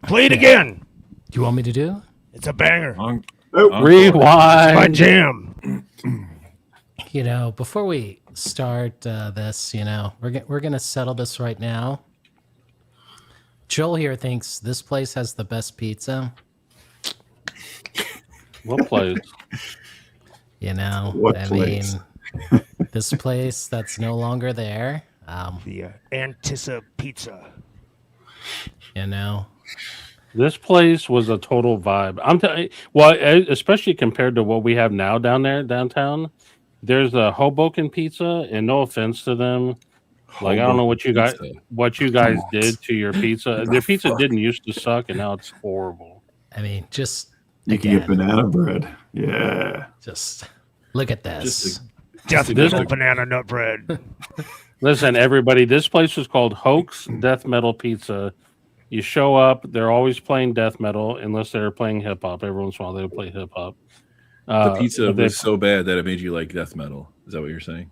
Play it again. Do you want me to do? It's a banger. Rewind. My jam. You know, before we start this, you know, we're gonna settle this right now. Joel here thinks this place has the best pizza. What place? You know, What I place? mean, this place that's no longer there. The Antissa Pizza. You know, This place was a total vibe. I'm telling you, well, especially compared to what we have now down there downtown. There's a Hoboken Pizza, and no offense to them, like I don't know what you guys did to your pizza. Their pizza didn't used to suck, and now it's horrible. I mean, just You can get banana bread. Yeah. just look at this. Death metal banana nut bread. Listen, everybody, this place is called Hoax Death Metal Pizza. You show up, they're always playing death metal, unless they're playing hip hop. Every once in a while, they play hip hop. The pizza was so bad that it made you like death metal. Is that what you're saying?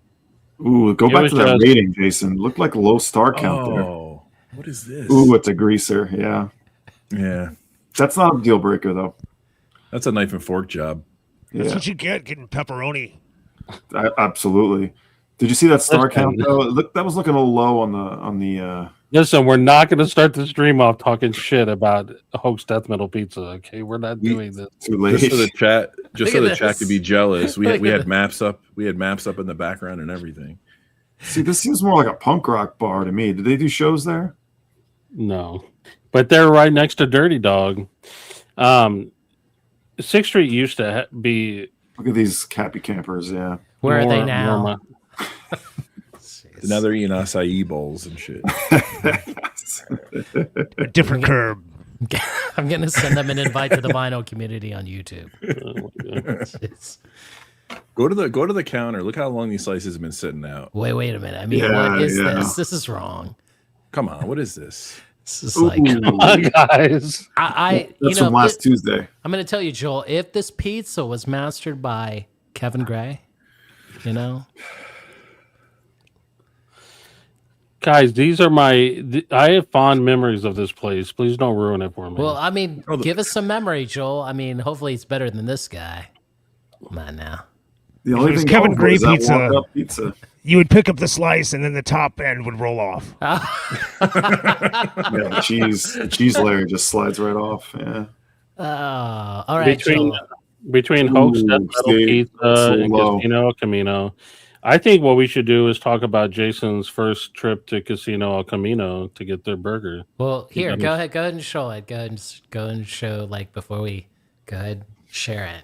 Ooh, go back to that rating, Jason. Looked like a low star count there. Oh, what is this? Ooh, it's a greaser. Yeah. Yeah. That's not a deal breaker, though. That's a knife and fork job. That's Yeah, what you get getting pepperoni. absolutely. Did you see that star count, though? Look, that was looking a little low on the. Listen, we're not going to start the stream off talking shit about Hoax Death Metal Pizza. Okay, we're not doing this. Too late. Just for the chat, just so Look the at chat this. could be jealous. We Look at had this. maps up. We had maps up in the background and everything. See, this seems more like a punk rock bar to me. Did they do shows there? No, but they're right next to Dirty Dog. 6th Street used to be. Look at these cappy campers. Yeah. Where are they now? Now they're eating acai bowls and shit. A different curb. I'm gonna send them an invite to the vinyl community on YouTube. Jeez. Go to the counter. Look how long these slices have been sitting out. Wait a minute. I mean, Yeah, what is yeah. this? This is wrong. Come on, what is this? This is like Come on, guys. I you That's know from last Tuesday. I'm gonna tell you, Joel, if this pizza was mastered by Kevin Gray, you know, Guys, these are I have fond memories of this place. Please don't ruin it for me. well, I mean, give us some memory, Joel. I mean, hopefully it's better than this guy. Come on now. The only There's thing Kevin going Gray is that pizza. walk-up pizza. You would pick up the slice and then the top end would roll off. Yeah, the cheese layer just slides right off. Yeah. All right, Joel. between Hoax Death Metal Steve, Pizza so and low. Casino El Camino, I think what we should do is talk about Jason's first trip to Casino El Camino to get their burger. Well, here, go ahead and show it. Go and show like before we go ahead, share it.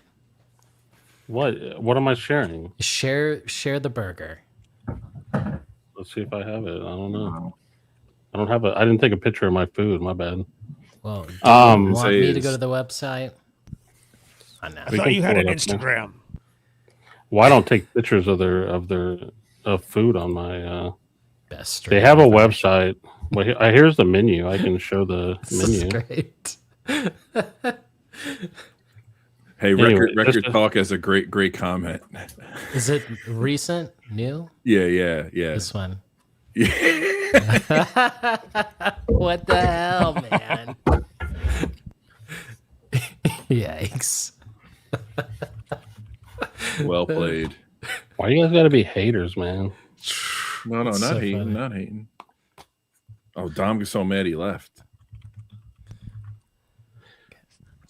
What am I sharing? Share the burger. Let's see if I have it. I don't know. I don't have I didn't take a picture of my food. My bad. Well, do you want me to says- go to the website? I know. I thought you had an Instagram. Well, I don't take pictures of food on my. Best. They have a website. Well, here's the menu. I can show the This is menu. great. Hey, Anyway, record talk has a great comment. Is it recent? New? Yeah. This one. What the hell, man? Yikes. Well played. Why you guys got to be haters, man? No, That's not so hating, funny. not hating. Oh, Dom was so mad he left.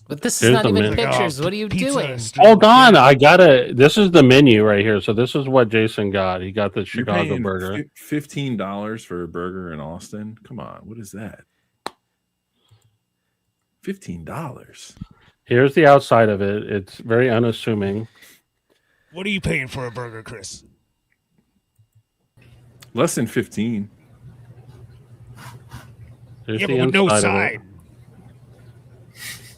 But this is Here's not the even menu. pictures. What are you Pizza doing? street. Hold on, this is the menu right here. So this is what Jason got. He got the You're Chicago paying burger. $15 for a burger in Austin. Come on, what is that? $15. Here's the outside of it. It's very unassuming. What are you paying for a burger, Chris? Less than 15. Here's Yeah, the but with no inside of it. side.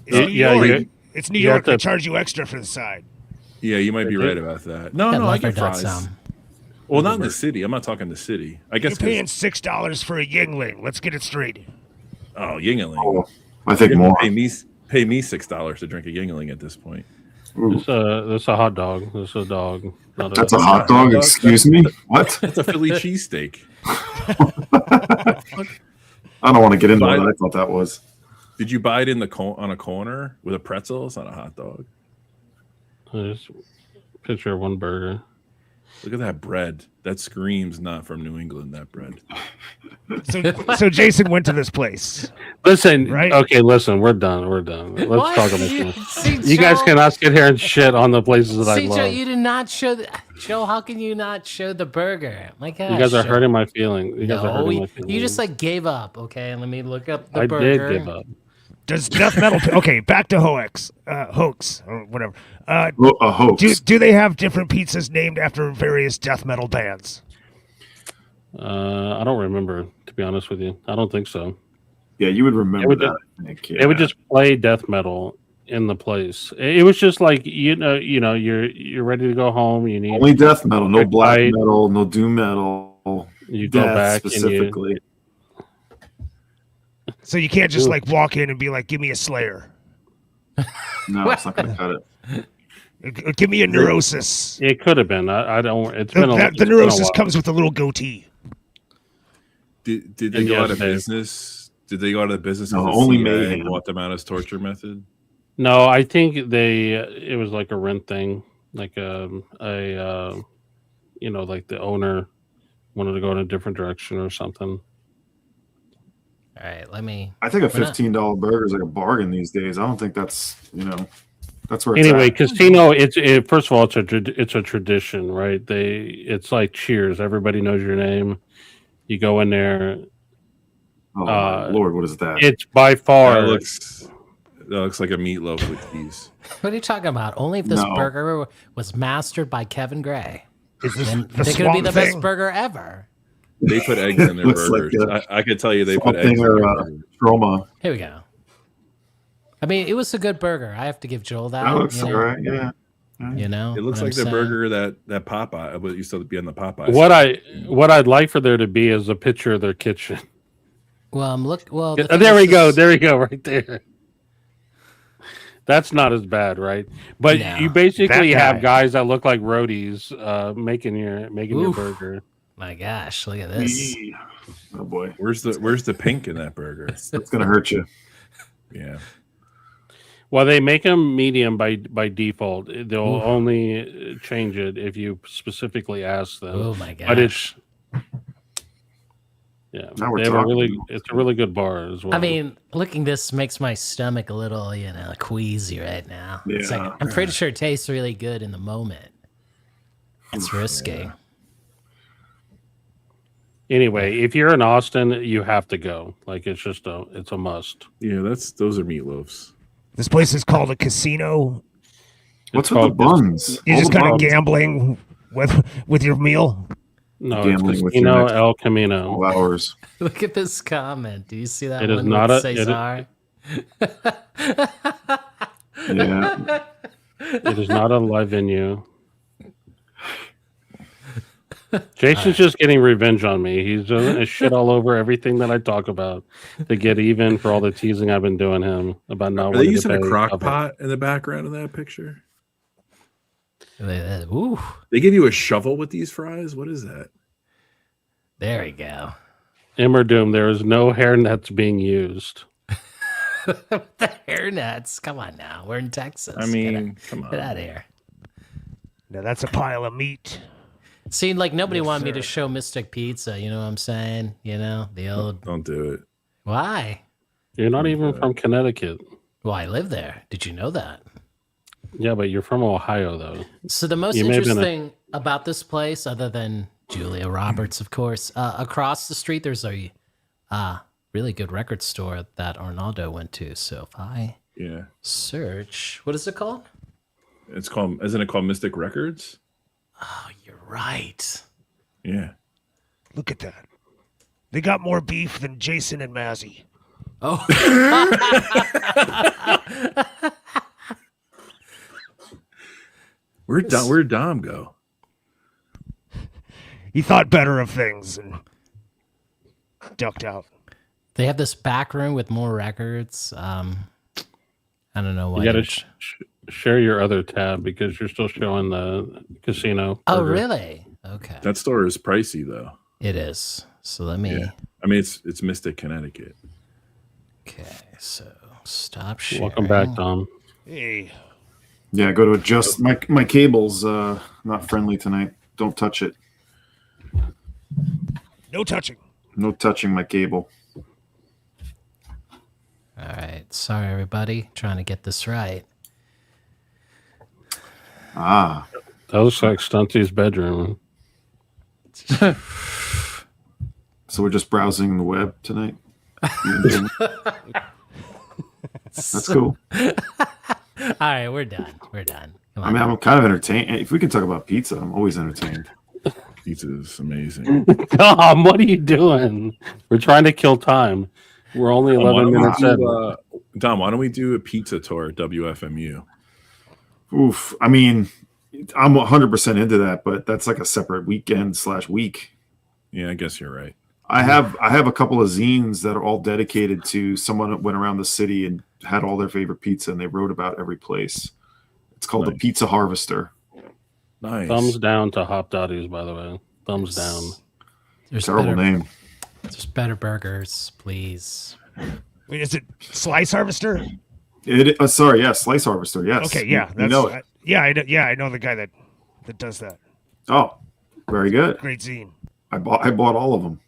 It's New Yeah, York. It's New you have York. They to- charge you extra for the side. Yeah, you might be right about that. No, That I get leopard does fries. sound- Well, not in the city. I'm not talking the city. I guess You're 'cause- paying $6 for a Yingling. Let's get it straight. Oh, Yingling. Oh, I think You're more. gonna pay me $6 to drink a Yingling at this point. Ooh, This is a hot dog. This is a dog. Not that's a hot dog. Excuse me. What? It's a Philly cheesesteak. I don't want to get into what I thought that was. Did you buy it in the on a corner with a pretzel? It's not a hot dog. There's a picture of one burger. Look at that bread. That screams not from New England. That bread. So Jason went to this place. Listen, Right? Okay, listen, we're done. Let's What? talk about this. See, You guys Joe- cannot sit here and shit on the places that I See, Joe, love. you did not show Joe, how can you not show the burger? My gosh. You guys are Joe. hurting my feelings. You guys are No, hurting my feelings. you just like gave up, okay? And let me look up the I burger. did give up. Does death metal? Okay, back to hoax or whatever. A hoax. Do they have different pizzas named after various death metal bands? I don't remember, to be honest with you. I don't think so. Yeah, you would remember would that. I think, yeah. They would just play death metal in the place. It was just like you're ready to go home. You need only death metal, no Quick black bite. metal, no doom metal. You go Death back and specifically. So you can't just Ooh. like walk in and be like, "Give me a Slayer, No, it's not going to cut it. give me a Neurosis." It could have been. I don't. It's been a, The Neurosis comes with a little goatee. Did they And go out of yesterday. business? Did they go out of business? No, 'cause only the CIA mayhem. bought them out as torture method. No, I think it was like a rent thing, like like the owner wanted to go in a different direction or something. All right, let me. I think a Why not? $15 burger is like a bargain these days. I don't think that's that's where it's Anyway, at. casino. First of all, it's a tradition, right? It's like Cheers. Everybody knows your name. You go in there. Oh my Lord, what is that? It's by far. That looks like a meatloaf with cheese. What are you talking about? Only if this No. burger was mastered by Kevin Gray. Is this Then the they're going to be swamp the thing? best burger ever. They put eggs in their Looks like burgers. I could tell you they put eggs Something in their or burgers. trauma. Here we go. I mean, it was a good burger. I have to give Joel that. That looks you know, all right. Yeah. You know, It looks what like I'm the saying? burger that Popeye what used to be on the Popeye. What I'd like for there to be is a picture of their kitchen. Well, Well, Oh, there we go. There we go. Right there. That's not as bad, right? But No. you basically That have guy. guys that look like roadies making your Oof. burger. My gosh, look at this. Eee. Oh boy, Where's the pink in that burger? it's gonna hurt you. Yeah. Well, they make them medium by default. They'll Oof. only change it if you specifically ask them. Oh my But gosh. Yeah, Now we're they have talking. it's a really good bar as well. I mean, looking this makes my stomach a little, queasy right now. It's like, Yeah. I'm pretty sure it tastes really good in the moment. It's risky. anyway, if you're in Austin, you have to go. Like it's a must. Yeah, those are meatloafs. This place is called a casino. What's It's with the called- buns? You're All just the kind of buns. gambling with your meal. No, Gambling it's with your Casino next- El Camino. 12 hours. Look at this comment. Do you see that It is one not with a- it is- Cesar? Yeah. It is not a live venue. Jason's just getting revenge on me. He's doing shit all over everything that I talk about to get even for all the teasing I've been doing him about not Are they wanting to using a pay crock cover. pot in the background of that picture? Ooh, They give you a shovel with these fries? What is that? there we go. Immerdoom, there is no hairnets being used. The hairnets. Come on now. We're in Texas. I mean, come on. Get out of here. Now that's a pile of meat. See, like nobody Yes, wanted me sir. to show Mystic Pizza. You know what I'm saying? The old. Don't do it. Why? You're not even from Connecticut. Well, I live there. Did you know that? Yeah, but you're from Ohio, though. So the most You may have been interesting about this place, other than Julia Roberts, of course, across the street there's a really good record store that Arnaldo went to. So if I Yeah. search, what is it called? Isn't it called Mystic Records? Oh, you're right. Yeah. Look at that. They got more beef than Jason and Mazzy. Oh, Where'd Dom go? He thought better of things and ducked out. they have this back room with more records. I don't know why. You got to they- share your other tab because you're still showing the casino. oh, burger. really? Okay. That store is pricey though. It is. So let me. Yeah. I mean it's Mystic, Connecticut. Okay. So Stop sharing. Welcome back, Tom. Hey. Yeah, go to adjust. My cable's not friendly tonight. Don't touch it. No touching. No touching my cable. All right. Sorry, everybody. Trying to get this right. Ah. That looks like Stunty's bedroom. So we're just browsing the web tonight? That's cool. All right, we're done. We're done. Come I on. mean, I'm kind of entertained. If we can talk about pizza, I'm always entertained. Pizza is amazing. Tom, what are you doing? We're trying to kill time. We're only 11 minutes in. Dom, why don't we do a pizza tour at WFMU? Oof. I mean, I'm 100% into that, but that's like a separate weekend/week. Yeah, I guess you're right. I have a couple of zines that are all dedicated to someone that went around the city and had all their favorite pizza, and they wrote about every place. It's called The Pizza Harvester. Nice. Thumbs down to Hop Dotties, by the way. Thumbs down. There's Terrible name. There's better burgers, please. Wait, is it Slice Harvester? Sorry, yeah, Slice Harvester. Yes. Okay, yeah, you know it. I know the guy that does that. Oh, very good. Great zine. I bought all of them.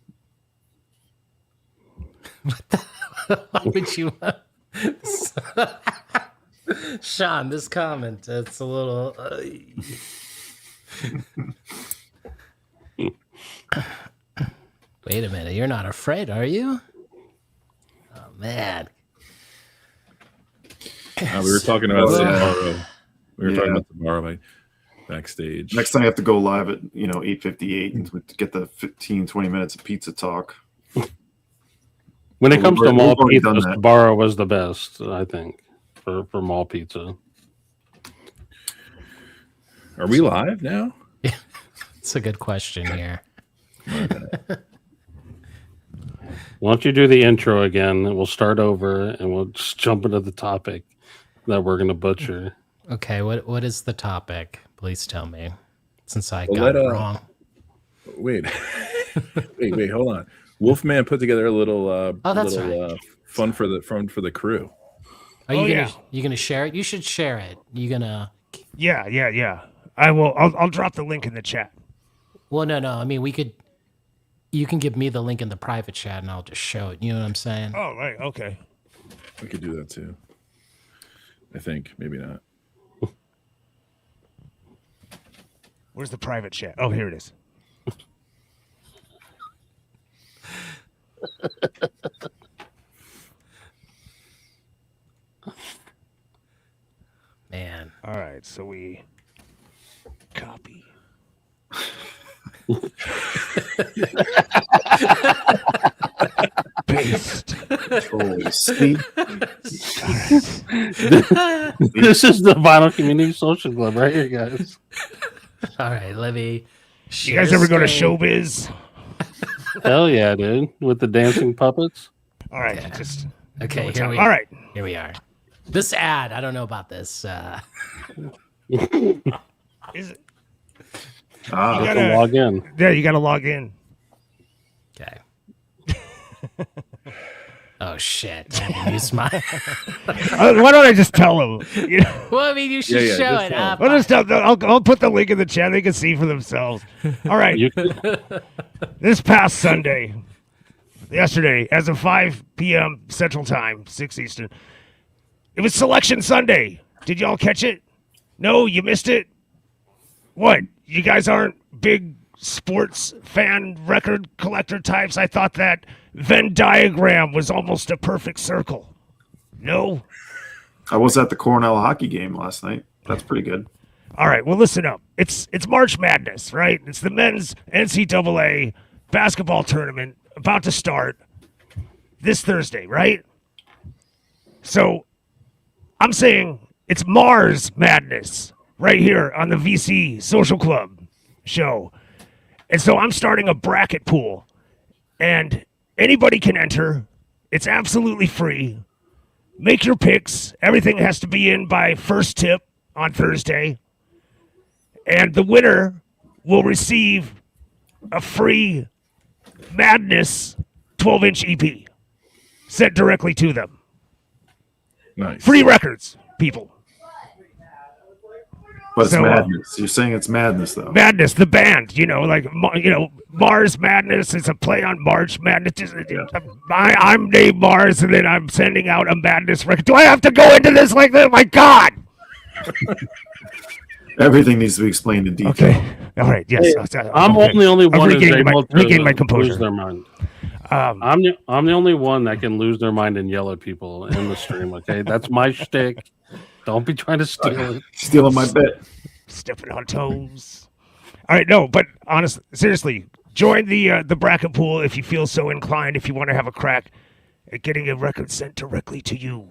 Why would you? Sean, this comment, it's a little. Wait a minute, you're not afraid, are you? Oh man. We were talking about tomorrow. We were talking about tomorrow backstage. Next time you have to go live at 8:58 and get the 15-20 minutes of pizza talk. When it comes to we've mall already pizza, done that. Sbarro was the best, I think, for mall pizza. Are we live now? It's a good question here. Why don't you do the intro again? We'll start over and we'll just jump into the topic that we're going to butcher. Okay, what is the topic? Please tell me, since I got it wrong. Wait, wait, hold on. Wolfman put together a little fun for the crew. Are you gonna share it? You should share it. You gonna? Yeah. I will. I'll drop the link in the chat. Well, no. I mean, we could. You can give me the link in the private chat, and I'll just show it. You know what I'm saying? Oh, right. Okay. We could do that too. I think maybe not. Where's the private chat? Oh, here it is. Man. All right, so we copy. Paste. Control C. This is the Vinyl Community Social Club right here, guys. All right, let me. You guys ever go to Showbiz? Hell yeah, dude. With the dancing puppets. All right, Yeah. just Okay, all right. Here we are. This ad, I don't know about this. Is it? You have to log in. Yeah, you got to log in. Okay. Oh shit! I didn't use my. Why don't I just tell them? You know? Well, I mean, you should Yeah, show just it tell up. I'll just tell them. I'll put the link in the chat. They can see for themselves. All right. This past Sunday, yesterday, as of 5 p.m. Central Time, 6 Eastern, it was Selection Sunday. Did y'all catch it? No, you missed it? What? You guys aren't big sports fan record collector types? I thought that Venn diagram was almost a perfect circle. No? I was at the Cornell hockey game last night. That's pretty good. All right, well, listen up. It's March Madness, right? It's the men's NCAA basketball tournament about to start this Thursday, right? So I'm saying it's Mars Madness right here on the VC Social Club show. And so I'm starting a bracket pool, and anybody can enter. It's absolutely free. Make your picks. Everything has to be in by first tip on Thursday. And the winner will receive a free Madness 12-inch EP sent directly to them. Nice. Free records, people. But it's So, madness. You're saying it's madness, though. Madness, the band, like Mars Madness is a play on March Madness. I'm named Mars, and then I'm sending out a Madness record. Do I have to go into this like that? My God! Everything needs to be explained in detail. Okay, all right, yes. I'm okay. the only one who's able to regain my composure. lose their mind. I'm the only one that can lose their mind and yell at people in the stream. Okay, that's my shtick. Don't be trying to steal it. Stealing my bit. Stepping on toes. All right, no, but honestly, seriously, join the bracket pool if you feel so inclined. If you want to have a crack at getting a record sent directly to you,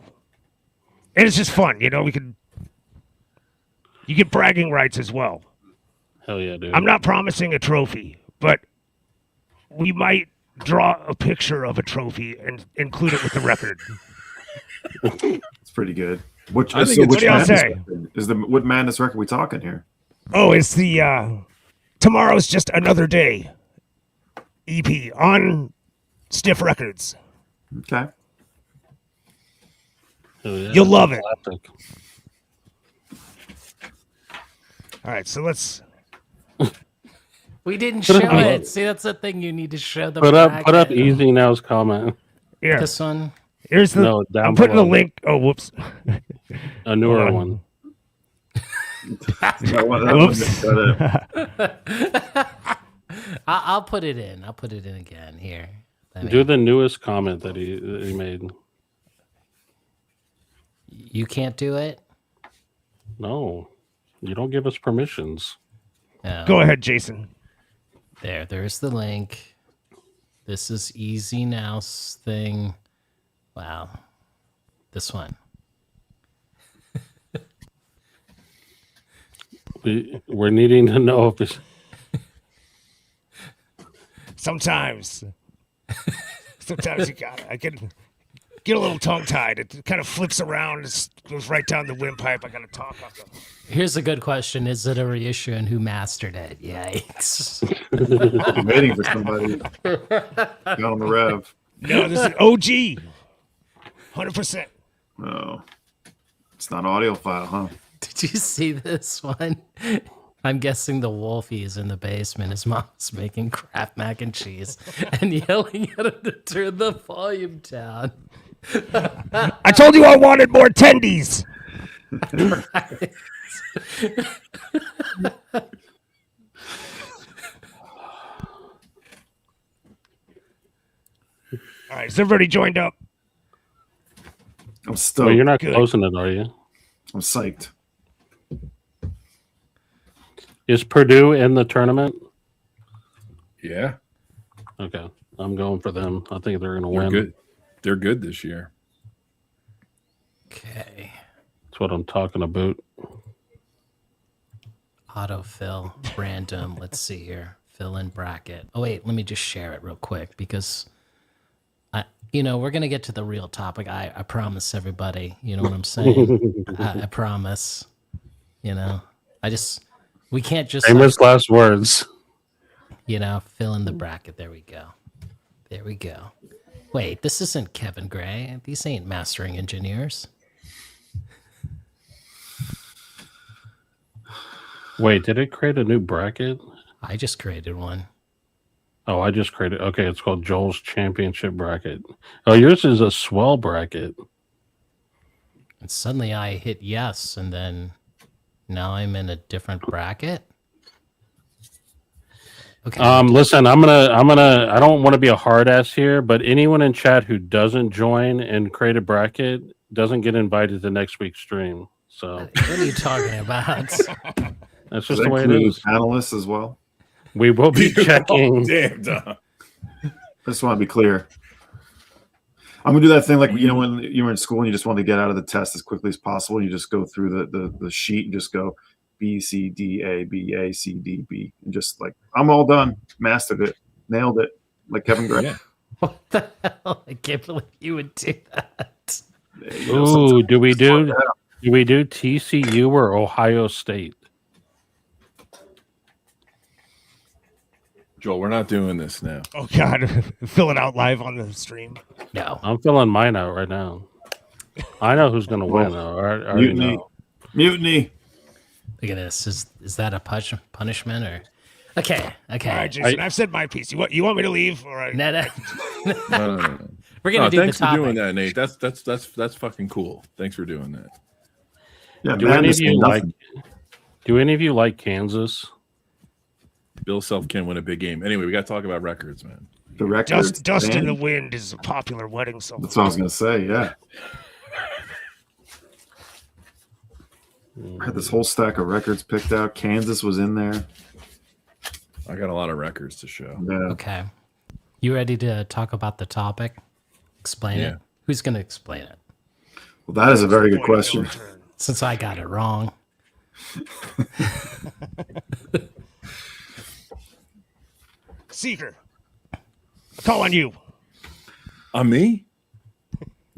and it's just fun. You get bragging rights as well. Hell yeah, dude. I'm not promising a trophy, but we might draw a picture of a trophy and include it with the record. It's pretty good. What do y'all say? What madness record we talking here? Oh, it's the Tomorrow's Just Another Day EP on Stiff Records. Okay. Yeah, You'll love it. Classic. All right, so let's. We didn't show it. See, that's the thing. You need to show the. Put up Easy Now's comment. Here. This one. Here's the. No, down I'm putting below. the link. Oh, whoops. A newer one. Whoops. I'll put it in. I'll put it in again here. Do the newest comment that he made. You can't do it? No, you don't give us permissions. No. Go ahead, Jason. There's the link. This is Easy Now's thing. Wow. This one. We're needing to know if it's... Sometimes you got it. I can get a little tongue-tied. It kind of flips around. It goes right down the windpipe. I got to talk off the... Here's a good question. Is it a reissue and who mastered it? Yikes. I'm waiting for somebody. Got on the rev. No, this is OG. 100%. Oh. It's not audio file, huh? Did you see this one? I'm guessing the Wolfie is in the basement. His mom's making Kraft mac and cheese and yelling at him to turn the volume down. I told you I wanted more tendies. All right, is everybody joined up? I'm stoked. Well, you're not Good. closing it, are you? I'm psyched. Is Purdue in the tournament? Yeah, Okay, I'm going for them. I think they're going to they're win. good. They're good this year. Okay. That's what I'm talking about. Autofill. Random. Let's see here. Fill in bracket. Oh, wait. Let me just share it real quick because, we're going to get to the real topic. I promise everybody. You know what I'm saying? I promise. We can't just... Famous last words. fill in the bracket. There we go. There we go. Wait, this isn't Kevin Gray. These ain't mastering engineers. Wait, did it create a new bracket? I just created one. Oh, I just created... Okay, it's called Joel's Championship Bracket. Oh, yours is a swell bracket. And suddenly I hit yes, and then now I'm in a different bracket. Okay. Listen, I don't want to be a hard ass here, but anyone in chat who doesn't join and create a bracket doesn't get invited to next week's stream. So What are you talking about? that's Does just that the way it include is. panelists as well? We will be checking. Damn, Don. I just want to be clear. I'm gonna do that thing like when you were in school and you just want to get out of the test as quickly as possible. You just go through the sheet and just go B C D A B A C D B and just like I'm all done, mastered it, nailed it, like Kevin Gray. Yeah. What the hell? I can't believe you would do that. Ooh, do we do TCU or Ohio State? Joel, we're not doing this now. Oh, God. Fill it out live on the stream. No. I'm filling mine out right now. I know who's going to win. Though. I already Mutiny. know. Mutiny. Look at this. Is that a punishment or? Okay. All right, Jason. I've said my piece. You want me to leave? All right. No. No. We're gonna do thanks the for topic. doing that, Nate. That's fucking cool. Thanks for doing that. Yeah, Do any madness of you ain't like? nothing. Do any of you like Kansas? Bill Self can win a big game. Anyway, we got to talk about records, man. The records. Dust in band? the Wind is a popular wedding song. That's what I was gonna say. Yeah. I had this whole stack of records picked out. Kansas was in there. I got a lot of records to show. Yeah. Okay. You ready to talk about the topic? Explain Yeah. it. Who's gonna explain it? Well, that is a very good Point of no question. return. Since I got it wrong. Seeker, I call on you. On me?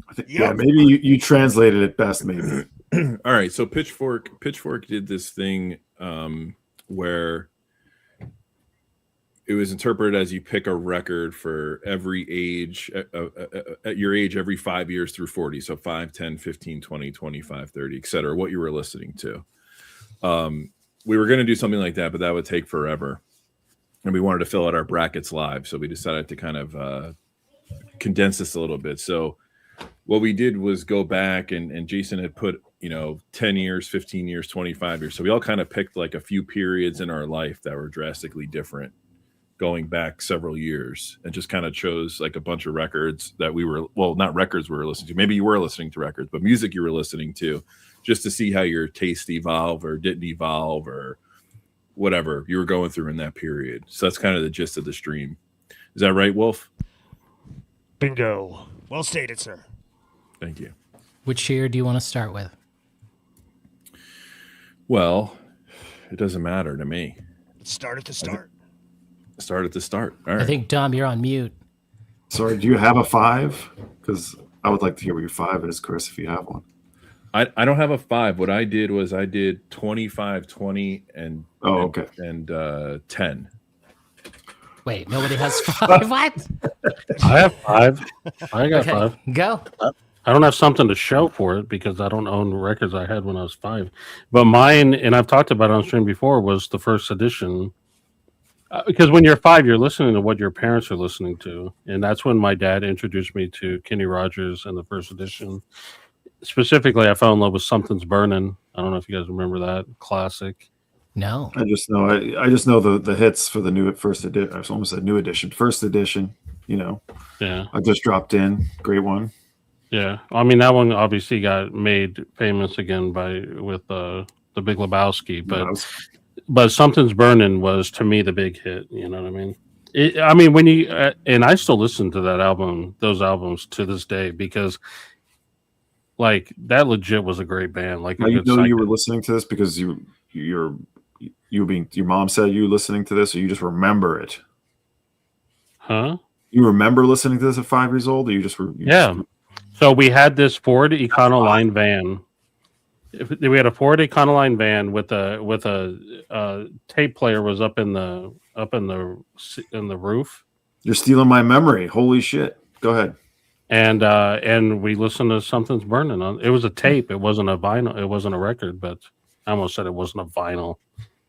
I think, Yep. yeah, maybe you translated it best. Maybe. All right. So Pitchfork did this thing where it was interpreted as you pick a record for every age at your age every 5 years through 40. So 5, 10, 15, 20, 25, 30, et cetera, what you were listening to. We were going to do something like that, but that would take forever. And we wanted to fill out our brackets live. So we decided to kind of condense this a little bit. So what we did was go back and Jason had put, 10 years, 15 years, 25 years. So we all kind of picked like a few periods in our life that were drastically different going back several years, and just kind of chose like a bunch of records that not records we were listening to. Maybe you were listening to records, but music you were listening to, just to see how your taste evolved or didn't evolve or whatever you were going through in that period. So that's kind of the gist of the stream. Is that right, Wolf? Bingo. Well stated, sir. Thank you. Which year do you want to start with? Well, it doesn't matter to me. Start at the start. Start at the start. All right. I think, Dom, you're on mute. Sorry, do you have a 5? Because I would like to hear what your 5 is, Chris, if you have one. I don't have a 5. What I did was I did 25, 20, and 10. Wait, nobody has 5? What? I have 5. I got Okay, 5. go. I don't have something to show for it because I don't own records I had when I was 5. But mine, and I've talked about it on stream before, was the first edition. Because when you're 5, you're listening to what your parents are listening to. And that's when my dad introduced me to Kenny Rogers and the first edition. Specifically, I fell in love with Something's Burning. I don't know if you guys remember that classic. No. I just know the hits for the new first edition. I almost said new edition, first edition. Yeah. I just dropped in. Great one. Yeah. I mean, that one obviously got made famous again with the Big Lebowski, but Something's Burning was, to me, the big hit. You know what I mean? When you and I still listen to those albums to this day, because like that legit was a great band. Like, now you know you were listening to this because your mom said you were listening to this, or you just remember it? Huh? You remember listening to this at 5 years old, or you just were? So we had this Ford Econoline van. We had a Ford Econoline van with a tape player was up in the roof. You're stealing my memory. Holy shit! Go ahead. And we listened to Something's Burning on. It was a tape. It wasn't a vinyl. It wasn't a record. But I almost said it wasn't a vinyl.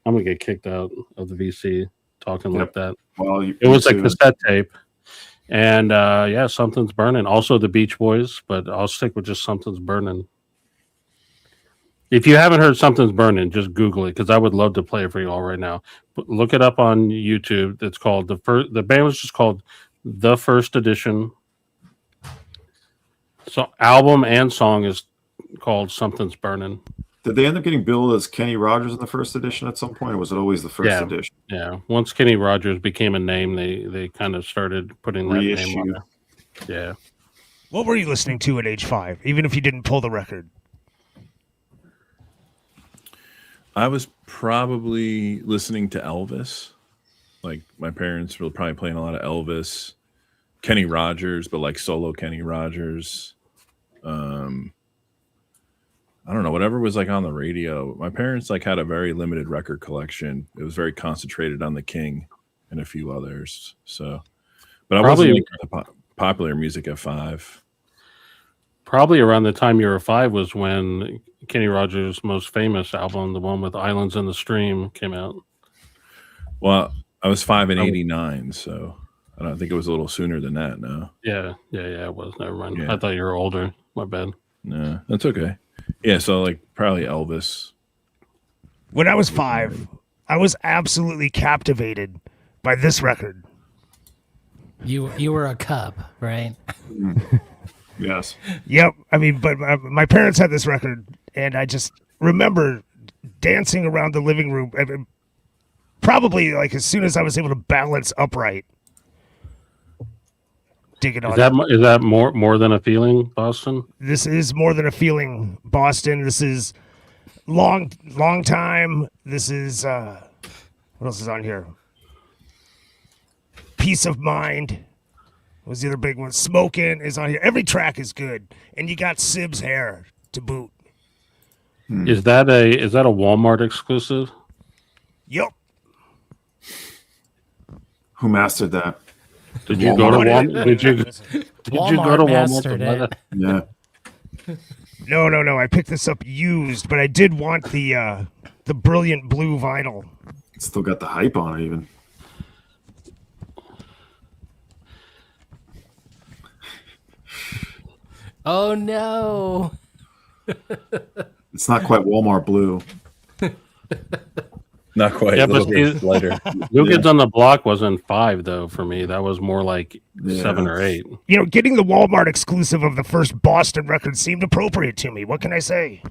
I'm gonna get kicked out of the VC talking like that. Well, it was a cassette tape. And Something's Burning. Also the Beach Boys, but I'll stick with just Something's Burning. If you haven't heard Something's Burning, just Google it, because I would love to play it for you all right now. But look it up on YouTube. It's called the band was just called The First Edition. So album and song is called Something's Burning. Did they end up getting billed as Kenny Rogers in the first edition at some point, or was it always the first edition? Yeah. Once Kenny Rogers became a name, they kind of started putting that name on there. Yeah. What were you listening to at age 5, even if you didn't pull the record? I was probably listening to Elvis. Like, my parents were probably playing a lot of Elvis, Kenny Rogers, but like solo Kenny Rogers. I don't know, whatever was like on the radio. My parents like had a very limited record collection. It was very concentrated on the King and a few others. So, but I wasn't like the popular music at 5. Probably around the time you were 5 was when Kenny Rogers' most famous album, the one with Islands in the Stream, came out. Well, I was 5 in '89, so I don't think it was a little sooner than that. No. Yeah, it was. Never mind. Yeah. I thought you were older. My bad. No, that's okay. Yeah, so like probably Elvis. When I was 5, I was absolutely captivated by this record. You were a cub, right? Yes. Yep. I mean, but my parents had this record, and I just remember dancing around the living room. Probably like as soon as I was able to balance upright. Digging on it. Is that more than a feeling, Boston? This is more than a feeling, Boston. This is long time. This is what else is on here? Peace of Mind was the other big one. Smoking is on here. Every track is good, and you got Sib's hair to boot. Is that a Walmart exclusive? Yep. Who mastered that? Did you go to Walmart? Did you go to Walmart mastered to buy it. that? Yeah. No. I picked this up used, but I did want the brilliant blue vinyl. Still got the hype on it, even. Oh no! It's not quite Walmart blue. Not quite. Yeah, a little but bit lighter. New Kids on the Block wasn't 5 though for me. That was more like 7 or 8. You know, getting the Walmart exclusive of the first Boston record seemed appropriate to me. What can I say?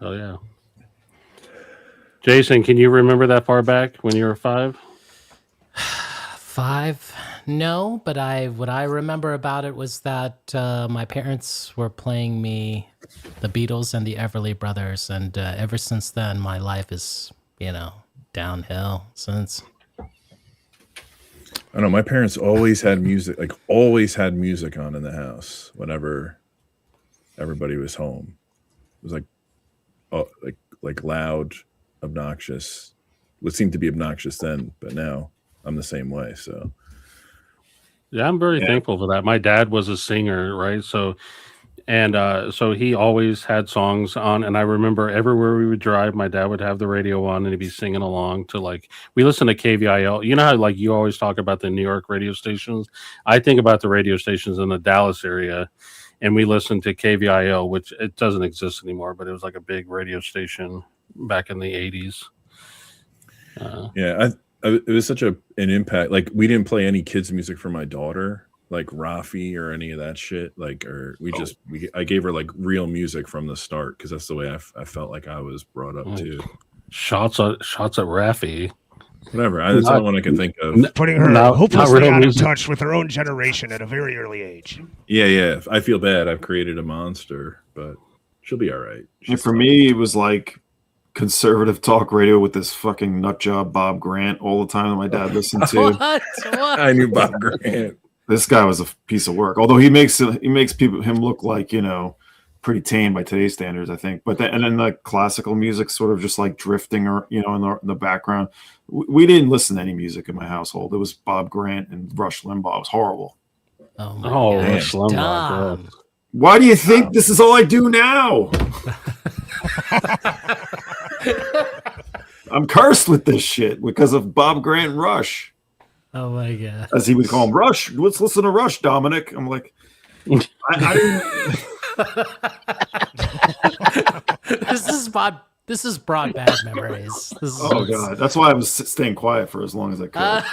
Oh yeah. Jason, can you remember that far back when you were 5? 5? No, but what I remember about it was that my parents were playing me the Beatles and the Everly Brothers, and ever since then, my life is, downhill since. I don't know. My parents always had music, on in the house whenever everybody was home. It was like loud, obnoxious. What seemed to be obnoxious then, but now I'm the same way. So Yeah, I'm very thankful for that. My dad was a singer, right? So he always had songs on, and I remember everywhere we would drive, my dad would have the radio on, and he'd be singing along to we listened to KVIL. You know how you always talk about the New York radio stations? I think about the radio stations in the Dallas area, and we listened to KVIL, which it doesn't exist anymore, but it was like a big radio station back in the 80s. It was such an impact. Like, we didn't play any kids' music for my daughter, like Rafi or any of that shit. I gave her like real music from the start because that's the way I felt like I was brought up too. Shots at Rafi. Whatever. That's the only one I can think of. Putting her hopelessly out of touch with her own generation at a very early age. Yeah. I feel bad. I've created a monster, but she'll be all right. And for me, it was like conservative talk radio with this fucking nut job Bob Grant all the time that my dad listened to. What? I knew Bob Grant. This guy was a piece of work. Although he makes him look like, pretty tame by today's standards, I think. But then the classical music sort of just like drifting or in the background. We didn't listen to any music in my household. It was Bob Grant and Rush Limbaugh. It was horrible. Oh, Rush Limbaugh. Tom. Why do you think this is all I do now? I'm cursed with this shit because of Bob Grant and Rush. Oh my god! As he would call him, Rush. Let's listen to Rush, Dominic. I'm like, I didn't. This is brought bad memories. God, that's why I was staying quiet for as long as I could.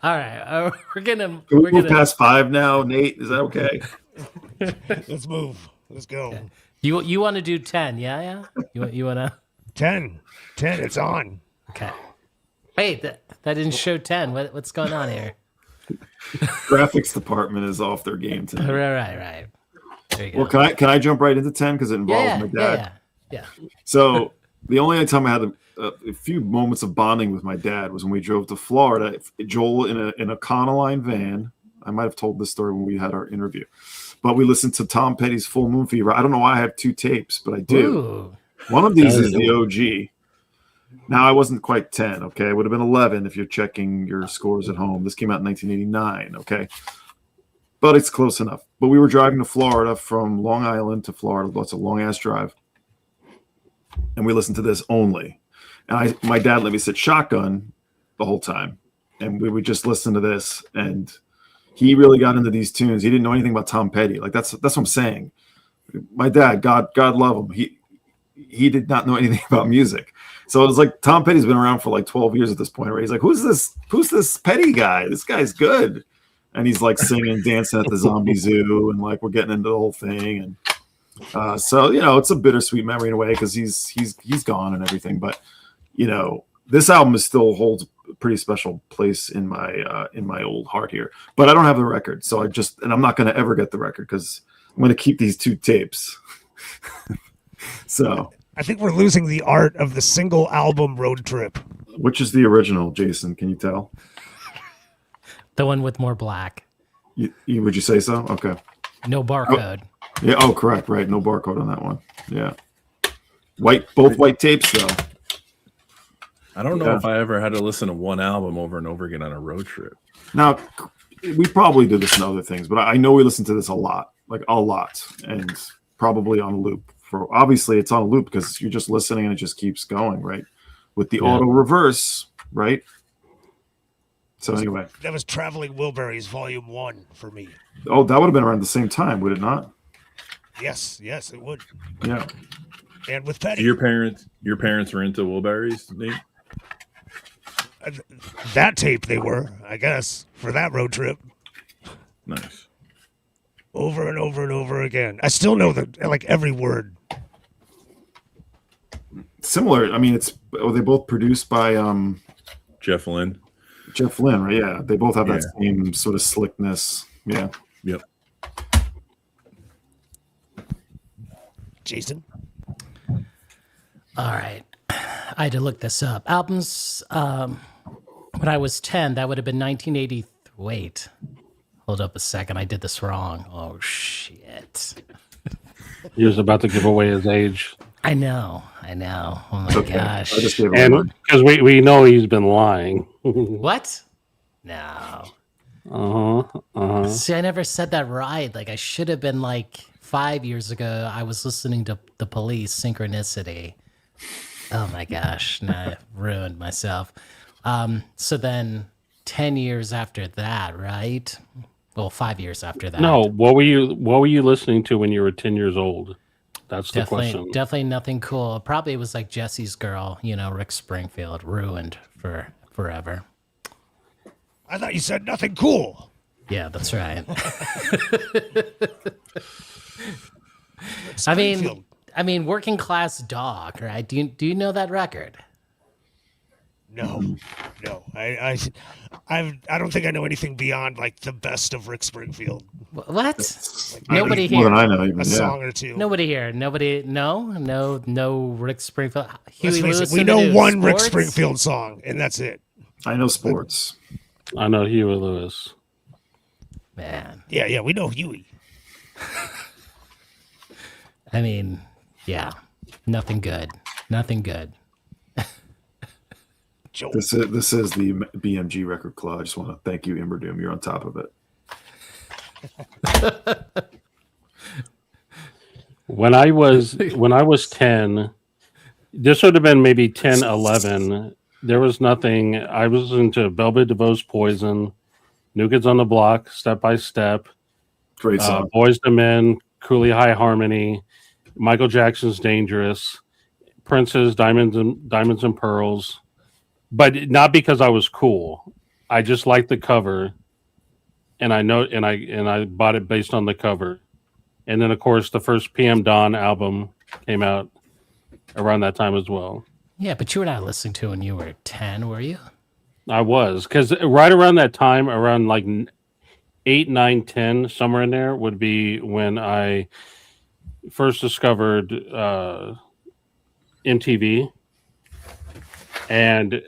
All right, we're gonna. Can we move past 5 now, Nate? Is that okay? Let's move. Let's go. Yeah. You want to do 10? Yeah. You want to 10. It's on. Okay. Wait, that didn't show 10. What's going on here? Graphics department is off their game today. Right. There you go. Well, can I jump right into 10 because it involves my dad? Yeah. So the only time I had a few moments of bonding with my dad was when we drove to Florida. Joel in a Econoline van. I might have told this story when we had our interview, but we listened to Tom Petty's Full Moon Fever. I don't know why I have 2 tapes, but I do. Ooh. One of these is the OG. Now, I wasn't quite 10, okay? It would have been 11 if you're checking your scores at home. This came out in 1989, okay? but it's close enough. But we were driving to Florida from Long Island to Florida. That's a long ass drive, and we listened to this only. And my dad let me sit shotgun the whole time, and we would just listen to this. And he really got into these tunes. He didn't know anything about Tom Petty. Like that's what I'm saying. My dad, God love him. He did not know anything about music. So it was like Tom Petty's been around for like 12 years at this point, right? He's like, who's this Petty guy? This guy's good. And he's like singing, dancing at the zombie zoo, and like we're getting into the whole thing. And so, you know, it's a bittersweet memory in a way because he's gone and everything. But, you know, this album still holds a pretty special place in my old heart here. But I don't have the record. So I'm not going to ever get the record because I'm going to keep these 2 tapes. So I think we're losing the art of the single album road trip. which is the original, Jason? Can you tell? The one with more black. Would you say so? Okay. No barcode. Yeah. Oh, correct. Right. No barcode on that one. Yeah. Both white tapes though. I don't know if I ever had to listen to one album over and over again on a road trip. Now, we probably do this in other things, but I know we listen to this a lot, and probably on loop. Obviously, it's on a loop because you're just listening and it just keeps going, right? With the auto reverse, right? So anyway, that was Traveling Wilburys Volume 1 for me. Oh, that would have been around the same time, would it not? Yes, it would. Yeah. And with Petty. Your parents were into Wilburys, Nate? That tape they were, I guess, for that road trip. Nice. Over and over and over again. I still know every word. Similar. I mean, they both produced by Jeff Lynne. Jeff Lynne, right? Yeah, they both have that same sort of slickness. Yeah. Yep. Jason? All right. I had to look this up. Albums, when I was 10, that would have been 1980. Wait. Hold up a second. I did this wrong. Oh, shit. He was about to give away his age. I know. Oh, my gosh. I just gave it And because we know he's been lying. What? No. See, I never said that right. Like, I should have been 5 years ago, I was listening to The Police, Synchronicity. Oh, my gosh. No, I ruined myself. So then 10 years after that, right? Well, 5 years after that. No, what were you listening to when you were 10 years old? That's the question. Definitely nothing cool. Probably it was like Jesse's Girl, Rick Springfield, ruined for forever. I thought you said nothing cool. Yeah, that's right. I mean, Working Class Dog, right? Do you know that record? No. I don't think I know anything beyond the best of Rick Springfield. What? Nobody more here. than I know. Even, A song or two. Nobody here. Nobody. No Rick Springfield. Huey Lewis. We know one Sports? Rick Springfield song, and that's it. I know sports. I know Huey Lewis. Man. Yeah, we know Huey. I mean, yeah, nothing good. Joel. This is the BMG Record Club. I just want to thank you, Ember Doom. You're on top of it. When I was 10, this would have been maybe 10, 11. There was nothing. I was into Velvet DeVoe's Poison, New Kids on the Block, Step by Step, Great song. Boys to Men, Cooley High Harmony, Michael Jackson's Dangerous, Prince's Diamonds and Pearls, but not because I was cool. I just liked the cover, and I bought it based on the cover. And then, of course, the first PM Dawn album came out around that time as well. Yeah, but you were not listening to when you were 10, were you? I was, because right around that time, around 8, 9, 10, somewhere in there would be when I first discovered MTV. And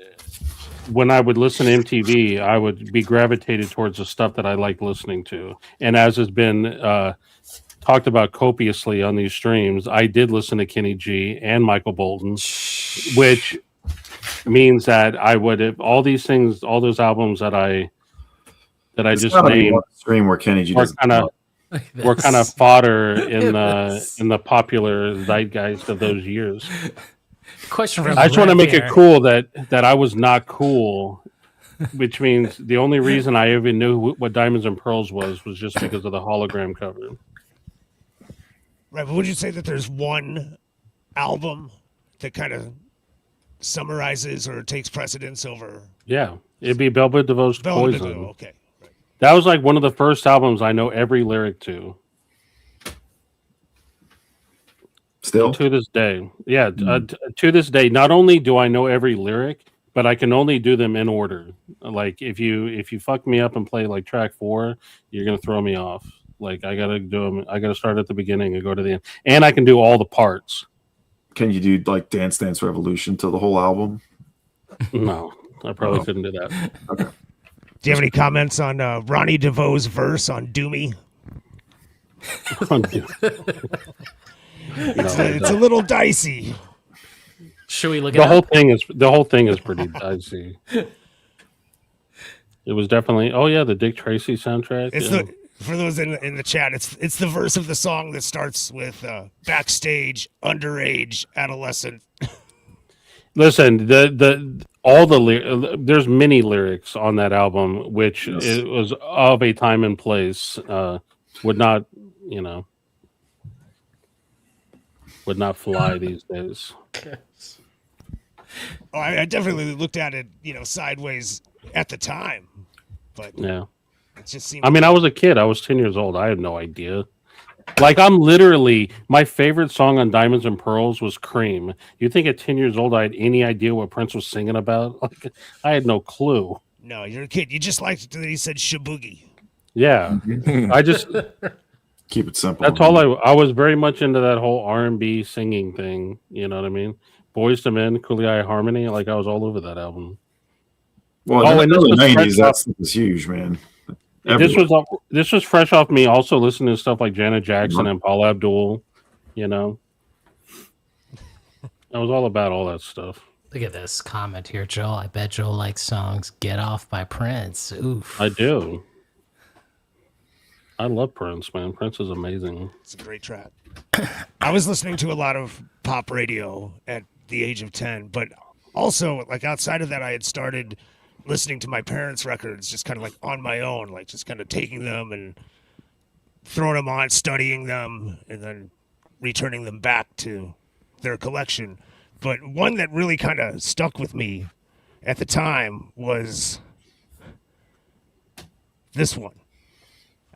when I would listen to MTV, I would be gravitated towards the stuff that I like listening to. And as has been talked about copiously on these streams, I did listen to Kenny G and Michael Bolton, which means that I would have all these things, all those albums that I that I It's just gotta be named one stream where Kenny G were doesn't kind of come up. were kind of fodder in the popular zeitgeist of those years. Question from I just want to Rev make here. it cool that I was not cool, which means the only reason I even knew what Diamonds and Pearls was just because of the hologram cover. Right, but would you say that there's one album that kind of summarizes or takes precedence over Yeah, it'd be Velvet DeVoe's Velvet Poison. DeVoe? Okay. Right. That was like one of the first albums I know every lyric to. Still? To this day. Yeah, to this day, not only do I know every lyric, but I can only do them in order. Like if you fuck me up and play like track 4, you're gonna throw me off. Like I gotta do them. I gotta start at the beginning and go to the end, and I can do all the parts. Can you do like Dance Dance Revolution to the whole album? No, I probably couldn't do that. Okay. Do you have any comments on Ronnie DeVoe's verse on Doomy? It's a little dicey. Should we look at The whole thing is pretty dicey. It was definitely the Dick Tracy soundtrack. It's yeah. for those in the chat. It's the verse of the song that starts with backstage, underage, adolescent. Listen, there's many lyrics on that album, which it was of a time and place. Would not fly these days. Oh, I definitely looked at it, sideways at the time, but Yeah. it just seemed. I mean, I was a kid. I was 10 years old. I had no idea. Like, I'm literally, my favorite song on Diamonds and Pearls was Cream. You think at 10 years old I had any idea what Prince was singing about? Like, I had no clue. No, you're a kid. You just liked that he said shaboogie. Yeah. I just, Keep it simple. that's all I was very much into that whole R&B singing thing. You know what I mean? Boys to Men, Coolie Eye Harmony. Like, I was all over that album. Well, in the this early was 90s, fresh that stuff was huge, man. This was fresh off me also listening to stuff like Janet Jackson and Paul Abdul, I was all about all that stuff. Look at this comment here, Joel. I bet Joel likes songs "Get Off" by Prince. Oof. I do. I love Prince, man. Prince is amazing. It's a great track. I was listening to a lot of pop radio at the age of 10, but also, like, outside of that, I had started listening to my parents' records just kind of like on my own, like just kind of taking them and throwing them on, studying them, and then returning them back to their collection. But one that really kind of stuck with me at the time was this one.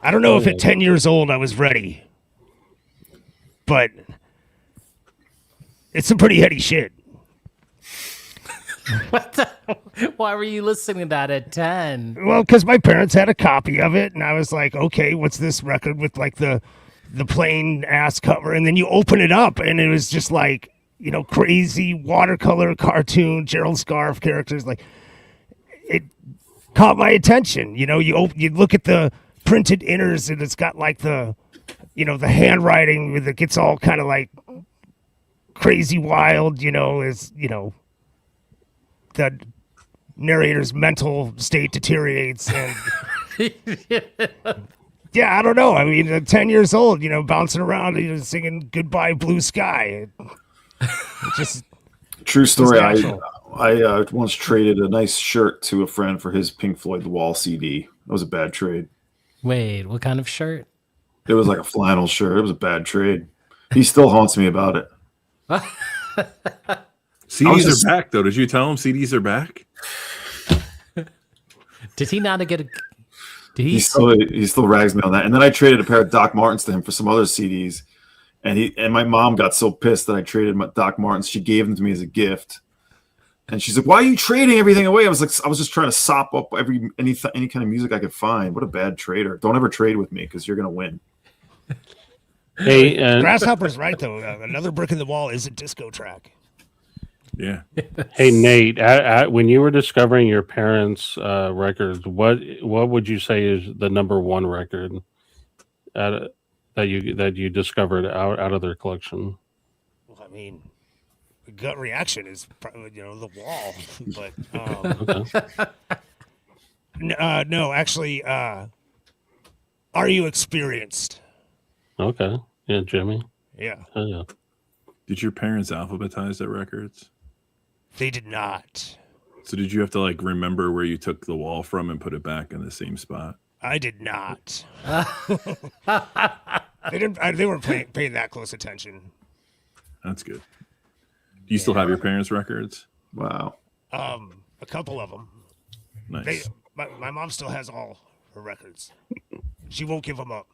I don't know if at 10 years old I was ready, but it's some pretty heady shit. What the? Why were you listening to that at 10? Well, because my parents had a copy of it, and I was like, okay, what's this record with like the plain ass cover? And then you open it up, and it was just like, crazy watercolor cartoon Gerald Scarfe characters. Like, it caught my attention. You look at the printed inners, and it's got like the handwriting with it gets all kind of like crazy wild. The narrator's mental state deteriorates, and yeah, I don't know. I mean, at 10 years old, bouncing around, singing "Goodbye Blue Sky." It just True story. natural. I once traded a nice shirt to a friend for his Pink Floyd The Wall CD. That was a bad trade. Wait, what kind of shirt? It was like a flannel shirt. It was a bad trade. He still haunts me about it. CDs are back, though. Did you tell him CDs are back? Did he not get a? Did He still rags me on that. And then I traded a pair of Doc Martens to him for some other CDs. And my mom got so pissed that I traded my Doc Martens. She gave them to me as a gift. And she's like, "Why are you trading everything away?" I was like, I was just trying to sop up any kind of music I could find. What a bad trader. Don't ever trade with me because you're going to win. Hey, Grasshopper's right, though. Another Brick in the Wall is a disco track. Yeah. hey, Nate. When you were discovering your parents' records, what would you say is the number one record that you discovered out of their collection? Well, I mean, the gut reaction is probably, The Wall, but No, actually, are you experienced? Okay. Yeah, Jimmy. Yeah, Oh, yeah. Did your parents alphabetize their records? they did not. So did you have to like remember where you took the wall from and put it back in the same spot? I did not. They didn't. They weren't paying that close attention. That's good. Do you still have your parents' records? Wow. A couple of them. Nice. My mom still has all her records. She won't give them up.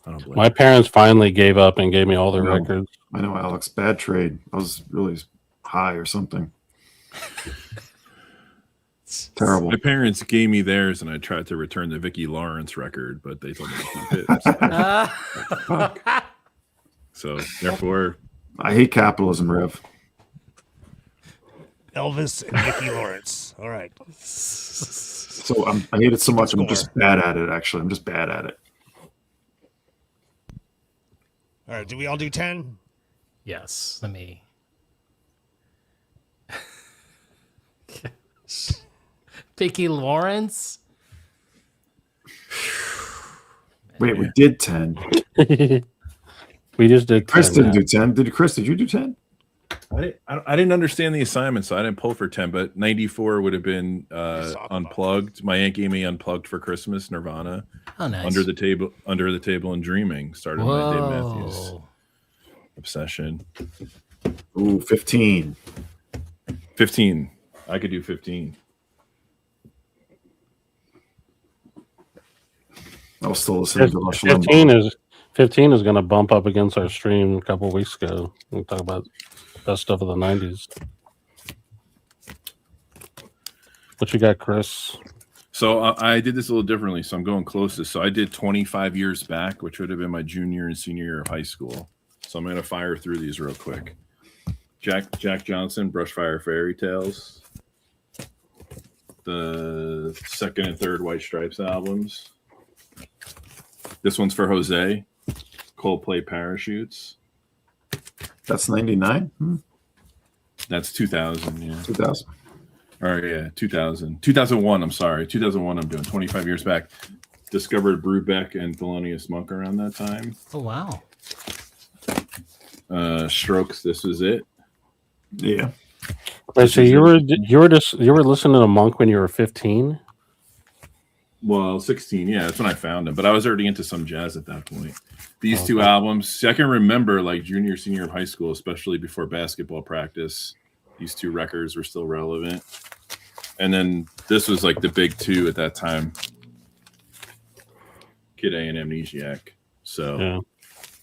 I don't blame My parents finally gave up and gave me all their records. I know, Alex. Bad trade. I was really high or something. Terrible. My parents gave me theirs, and I tried to return the Vicki Lawrence record, but they told me to keep it. Fuck. So therefore, I hate capitalism, Rev. Elvis and Vicki Lawrence. All right. So I hate it so much. I'm just bad at it. Actually, I'm just bad at it. All right. Do we all do 10? Yes. Let me. Vicki Lawrence. Wait, we did 10. We just did 10. Chris didn't do 10. Did you do 10? I didn't understand the assignment, so I didn't pull for 10. But 94 would have been Unplugged. My aunt gave me Unplugged for Christmas. Nirvana. Oh, nice. Under the Table, and Dreaming started my Dave Matthews obsession. Ooh, 15. 15. I could do 15. I was still listening to Rush 15 is going to bump up against our stream a couple weeks ago. We talk about best stuff of the 90s. What you got, Chris? So I did this a little differently. So I'm going closest. So I did 25 years back, which would have been my junior and senior year of high school. So I'm going to fire through these real quick. Jack Johnson, Brushfire Fairy Tales. The second and third White Stripes albums. This one's for Jose. Coldplay Parachutes. That's 99? That's 2000, yeah. 2000. Or yeah, 2000. 2001, I'm sorry. 2001 I'm doing, 25 years back. Discovered Brubeck and Thelonious Monk around that time. Oh, wow. Strokes, This Was It. Yeah. Wait, so you were listening to Monk when you were 15? Well, 16, yeah, that's when I found him. But I was already into some jazz at that point. These two albums, I can remember like junior, senior of high school, especially before basketball practice. These two records were still relevant. And then this was like the big two at that time. Kid A and Amnesiac. So Yeah.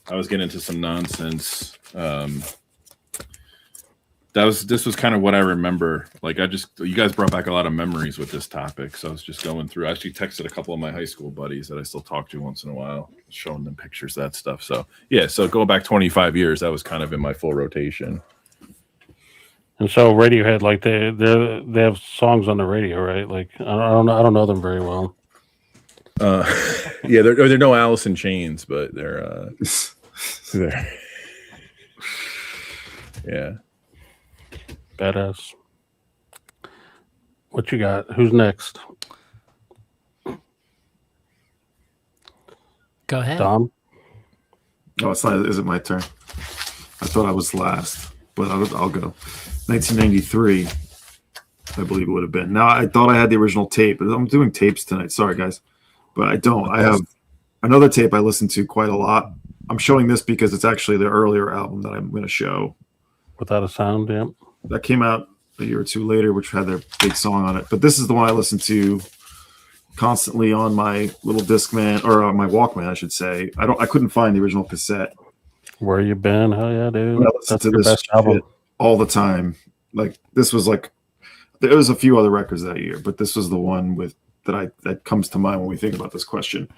I was getting into some nonsense. This was kind of what I remember. Like you guys brought back a lot of memories with this topic. So I was just going through. I actually texted a couple of my high school buddies that I still talk to once in a while, showing them pictures of that stuff. So yeah, so going back 25 years, that was kind of in my full rotation. And so Radiohead, like they have songs on the radio, right? Like I don't know them very well. Yeah, they're no Alice in Chains, but they're yeah. Badass. What you got? Who's next? Go ahead. Dom? Oh, it's not. Is it my turn? I thought I was last, but I'll go. 1993, I believe it would have been. Now, I thought I had the original tape, but I'm doing tapes tonight. Sorry, guys. But I don't. I have another tape I listen to quite a lot. I'm showing this because it's actually the earlier album that I'm going to show. Without a Sound, yeah. That came out a year or two later, which had their big song on it. But this is the one I listen to constantly on my little Discman, or on my Walkman, I should say. I couldn't find the original cassette. Where You Been? Hell yeah, dude. I listened That's to your this best album. shit all the time. Like this was like, there was a few other records that year, but this was the one that comes to mind when we think about this question.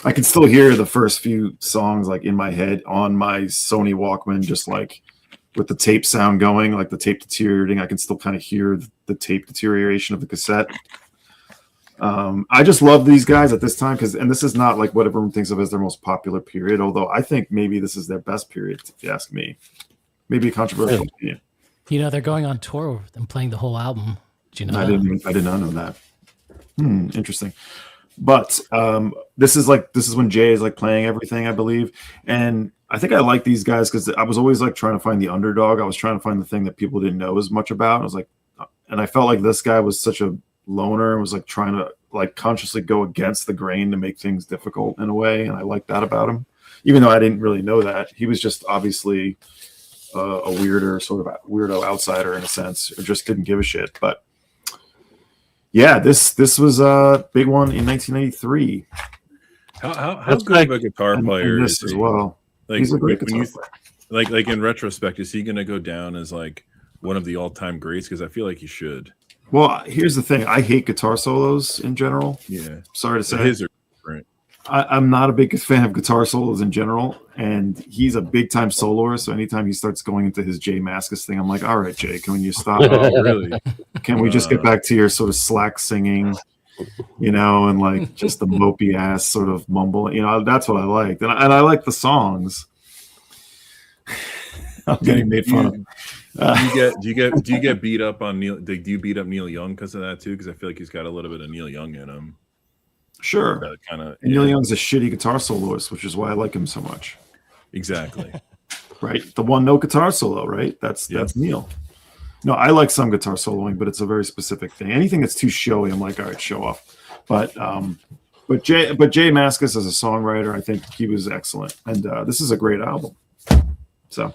I can still hear the first few songs like in my head on my Sony Walkman, just like with the tape sound going, like the tape deteriorating. I can still kind of hear the tape deterioration of the cassette. I just love these guys at this time and this is not like what everyone thinks of as their most popular period, although I think maybe this is their best period, if you ask me. Maybe a controversial opinion. You know, they're going on tour and playing the whole album. Did you know I that? did not know that. Interesting. But this is when Jay is like playing everything, I believe. And I think I like these guys because I was always like trying to find the underdog. I was trying to find the thing that people didn't know as much about. I was like, and I felt like this guy was such a loner and was like trying to like consciously go against the grain to make things difficult in a way. And I like that about him, even though I didn't really know that. He was just obviously a weirder, sort of weirdo outsider in a sense, or just didn't give a shit. But yeah, this was a big one in 1993. How good of a guitar player and this is as he? well. Like, He's a great when guitar you player. like in retrospect, is he going to go down as like one of the all-time greats? Because I feel like he should. Well, here's the thing. I hate guitar solos in general. Yeah, Sorry to say. his are different. I'm not a big fan of guitar solos in general, and he's a big time soloist. So anytime he starts going into his Jay Mascis thing, I'm like, all right, Jay, can you stop? Oh, really? Can we just get back to your sort of slack singing, and like just the mopey ass sort of mumble? That's what I liked, and I like the songs. I'm getting made fun of. Do you get beat up on Neil? Do you beat up Neil Young because of that too? Because I feel like he's got a little bit of Neil Young in him. Sure. Kind of. Neil Young's a shitty guitar soloist, which is why I like him so much. Exactly. Right. The one note guitar solo, right? That's Neil. No, I like some guitar soloing, but it's a very specific thing. Anything that's too showy, I'm like, all right, show off. But Jay Mascis as a songwriter, I think he was excellent, and this is a great album. So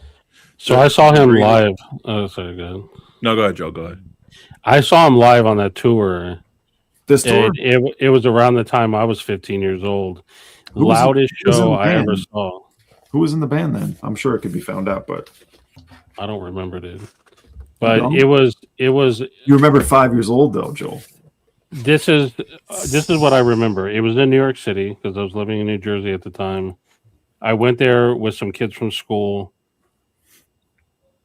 I saw him live. Oh, sorry, go ahead. No, go ahead, Joe. Go ahead. I saw him live on that tour. This tour, it was around the time I was 15 years old. Loudest show I ever saw. Who was in the band then? I'm sure it could be found out, but I don't remember, dude. But it was. You remember 5 years old though, Joel. This is what I remember. It was in New York City because I was living in New Jersey at the time. I went there with some kids from school.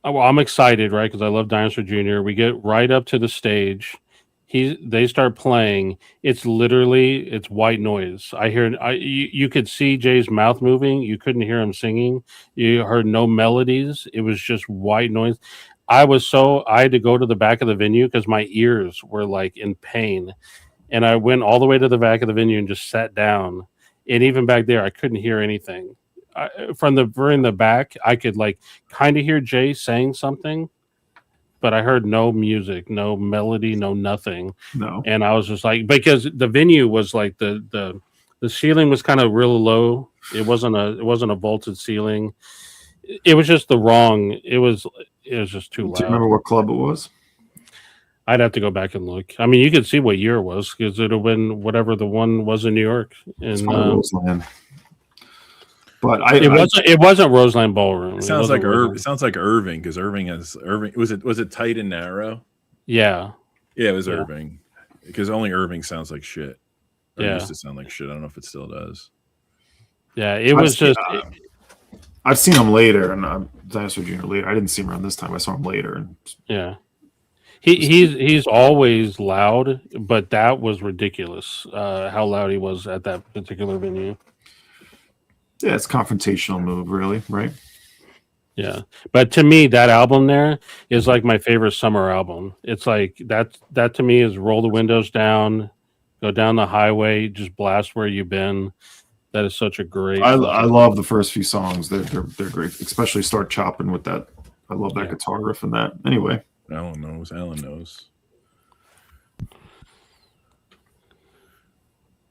Well, I'm excited, right? Because I love Dinosaur Jr. We get right up to the stage. They start playing. It's white noise. You could see Jay's mouth moving. You couldn't hear him singing. You heard no melodies. It was just white noise. I had to go to the back of the venue because my ears were like in pain. And I went all the way to the back of the venue and just sat down. And even back there, I couldn't hear anything. From the back, I could like kind of hear Jay saying something, but I heard no music, no melody, no nothing. No. And I was just like, because the venue was like the ceiling was kind of real low. It wasn't a vaulted ceiling. It was just it was just too loud. Do you remember what club it was? I'd have to go back and look. I mean, you could see what year it was because it'd have been whatever the one was in New York. And Roseland. But it wasn't Roseland Ballroom. It sounds like Irving because Irving was it tight and narrow? Yeah. Yeah, it was Irving because only Irving sounds like shit. Or used to sound like shit. I don't know if it still does. Yeah, it was I've seen him later, and Dinosaur Jr. later. I didn't see him around this time. I saw him later. And yeah, he's always loud, but that was ridiculous. How loud he was at that particular venue. Yeah, it's a confrontational move, really, right? Yeah, but to me, that album there is like my favorite summer album. It's like that to me is roll the windows down, go down the highway, just blast where you've been. That is such a great. I love the first few songs. They're great, especially Start Chopping with that. I love that guitar riff and that. Anyway, Alan knows.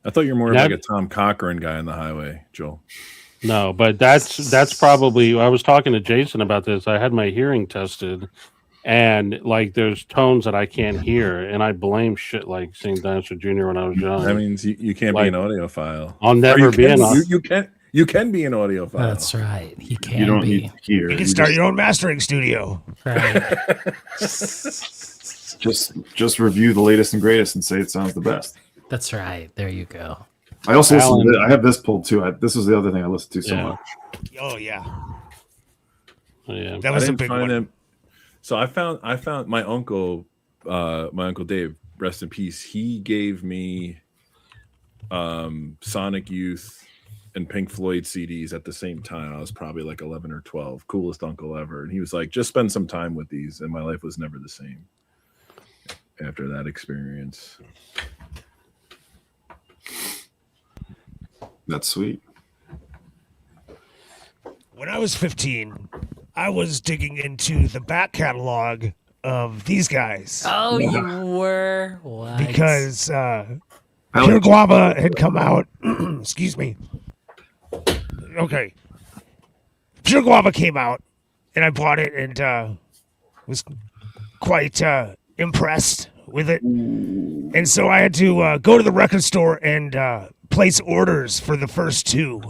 I thought you're more like a Tom Cochran guy on the highway, Joel. No, but that's probably. I was talking to Jason about this. I had my hearing tested, and like there's tones that I can't hear, and I blame shit like seeing Dinosaur Jr. when I was young. That means you can't be an audiophile. I'll never be an. You can be an audiophile. That's right. You can. You don't need to hear. You can start your own mastering studio. Right. just review the latest and greatest and say it sounds the best. That's right. There you go. I also I have this pulled too. This was the other thing I listened to so much. Oh yeah. Yeah. That was a big one. So I found my uncle Dave, rest in peace. He gave me Sonic Youth and Pink Floyd CDs at the same time. I was probably like 11 or 12. Coolest uncle ever. And he was like, just spend some time with these. And my life was never the same after that experience. That's sweet. When I was 15, I was digging into the back catalog of these guys Oh, you were what? because I Pure like Guava had come out. Excuse me. Okay. Pure Guava came out, and I bought it and was quite impressed with it. And so I had to go to the record store and place orders for the first two.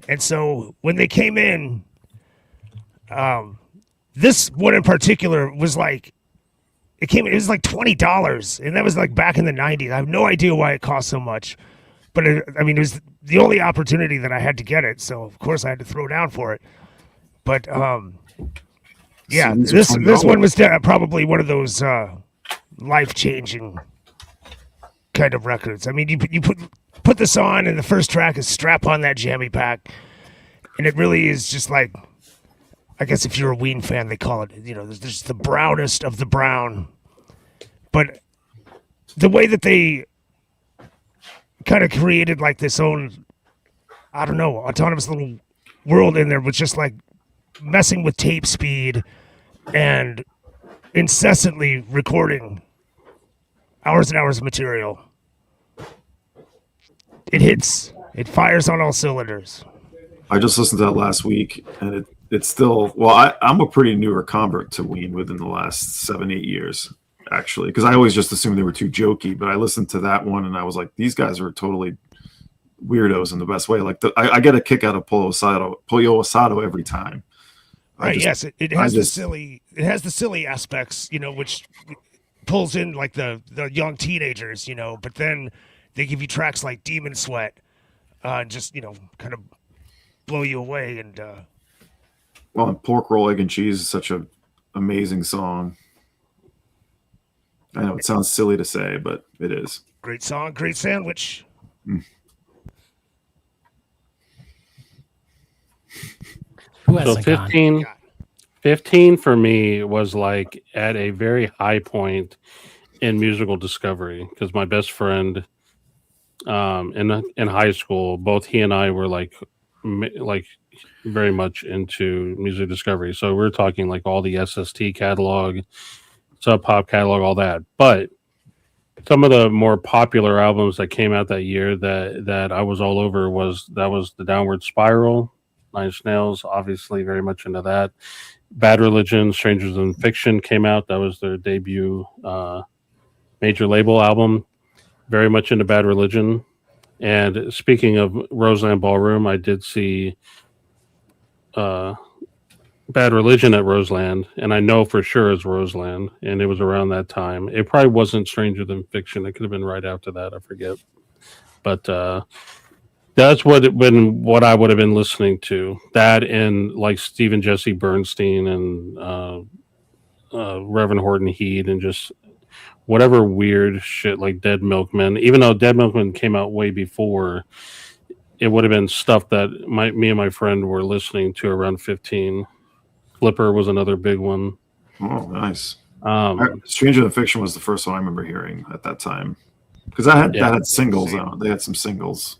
And so when they came in, this one in particular was like, it was like $20. And that was like back in the 90s. I have no idea why it cost so much. But it was the only opportunity that I had to get it. So, of course, I had to throw down for it. But, yeah, So these are this $20. one was probably one of those life-changing kind of records. I mean, you put this on, and the first track is "Strap on That Jammy Pack," and it really is just like, I guess if you're a Ween fan, they call it, there's the brownest of the brown. But the way that they kind of created like this own, I don't know, autonomous little world in there was just like messing with tape speed and incessantly recording hours and hours of material. It hits. It fires on all cylinders. I just listened to that last week, and it's still. Well, I'm a pretty newer convert to Ween within the last 7-8 years, actually, because I always just assumed they were too jokey. But I listened to that one, and I was like, these guys are totally weirdos in the best way. Like I get a kick out of Pollo Asado every time. Right? Yes, it has the silly. It has the silly aspects, which pulls in like the young teenagers, But then they give you tracks like Demon Sweat, and just kind of blow you away. And well, and Pork Roll, Egg and Cheese is such an amazing song. I know it sounds silly to say, but it is. Great song, great sandwich. Who hasn't So gone? 15 for me was like at a very high point in musical discovery because my best friend in high school, both he and I were like very much into music discovery. So we're talking like all the SST catalog, Sub Pop catalog, all that. But some of the more popular albums that came out that year that I was all over was the Downward Spiral, Nine Inch Nails, obviously very much into that. Bad Religion, Strangers in Fiction came out. That was their debut major label album. Very much into Bad Religion. And speaking of Roseland Ballroom, I did see Bad Religion at Roseland, and I know for sure it's Roseland, and it was around that time. It probably wasn't Stranger Than Fiction. It could have been right after that. I forget. But that's what I would have been listening to. That and like Stephen Jesse Bernstein and Reverend Horton Heat and just whatever weird shit like Dead Milkmen. Even though Dead Milkmen came out way before, it would have been stuff that me and my friend were listening to around 15. Flipper was another big one. Oh, nice. Stranger Than Fiction was the first one I remember hearing at that time because that had singles on it. They had some singles.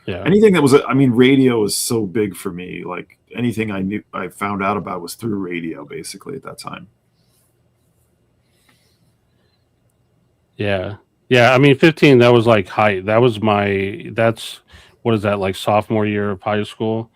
Yeah. Anything that was, radio was so big for me. Like anything I found out about was through radio, basically at that time. Yeah. 15, that was like height. What is that, like sophomore year of high school?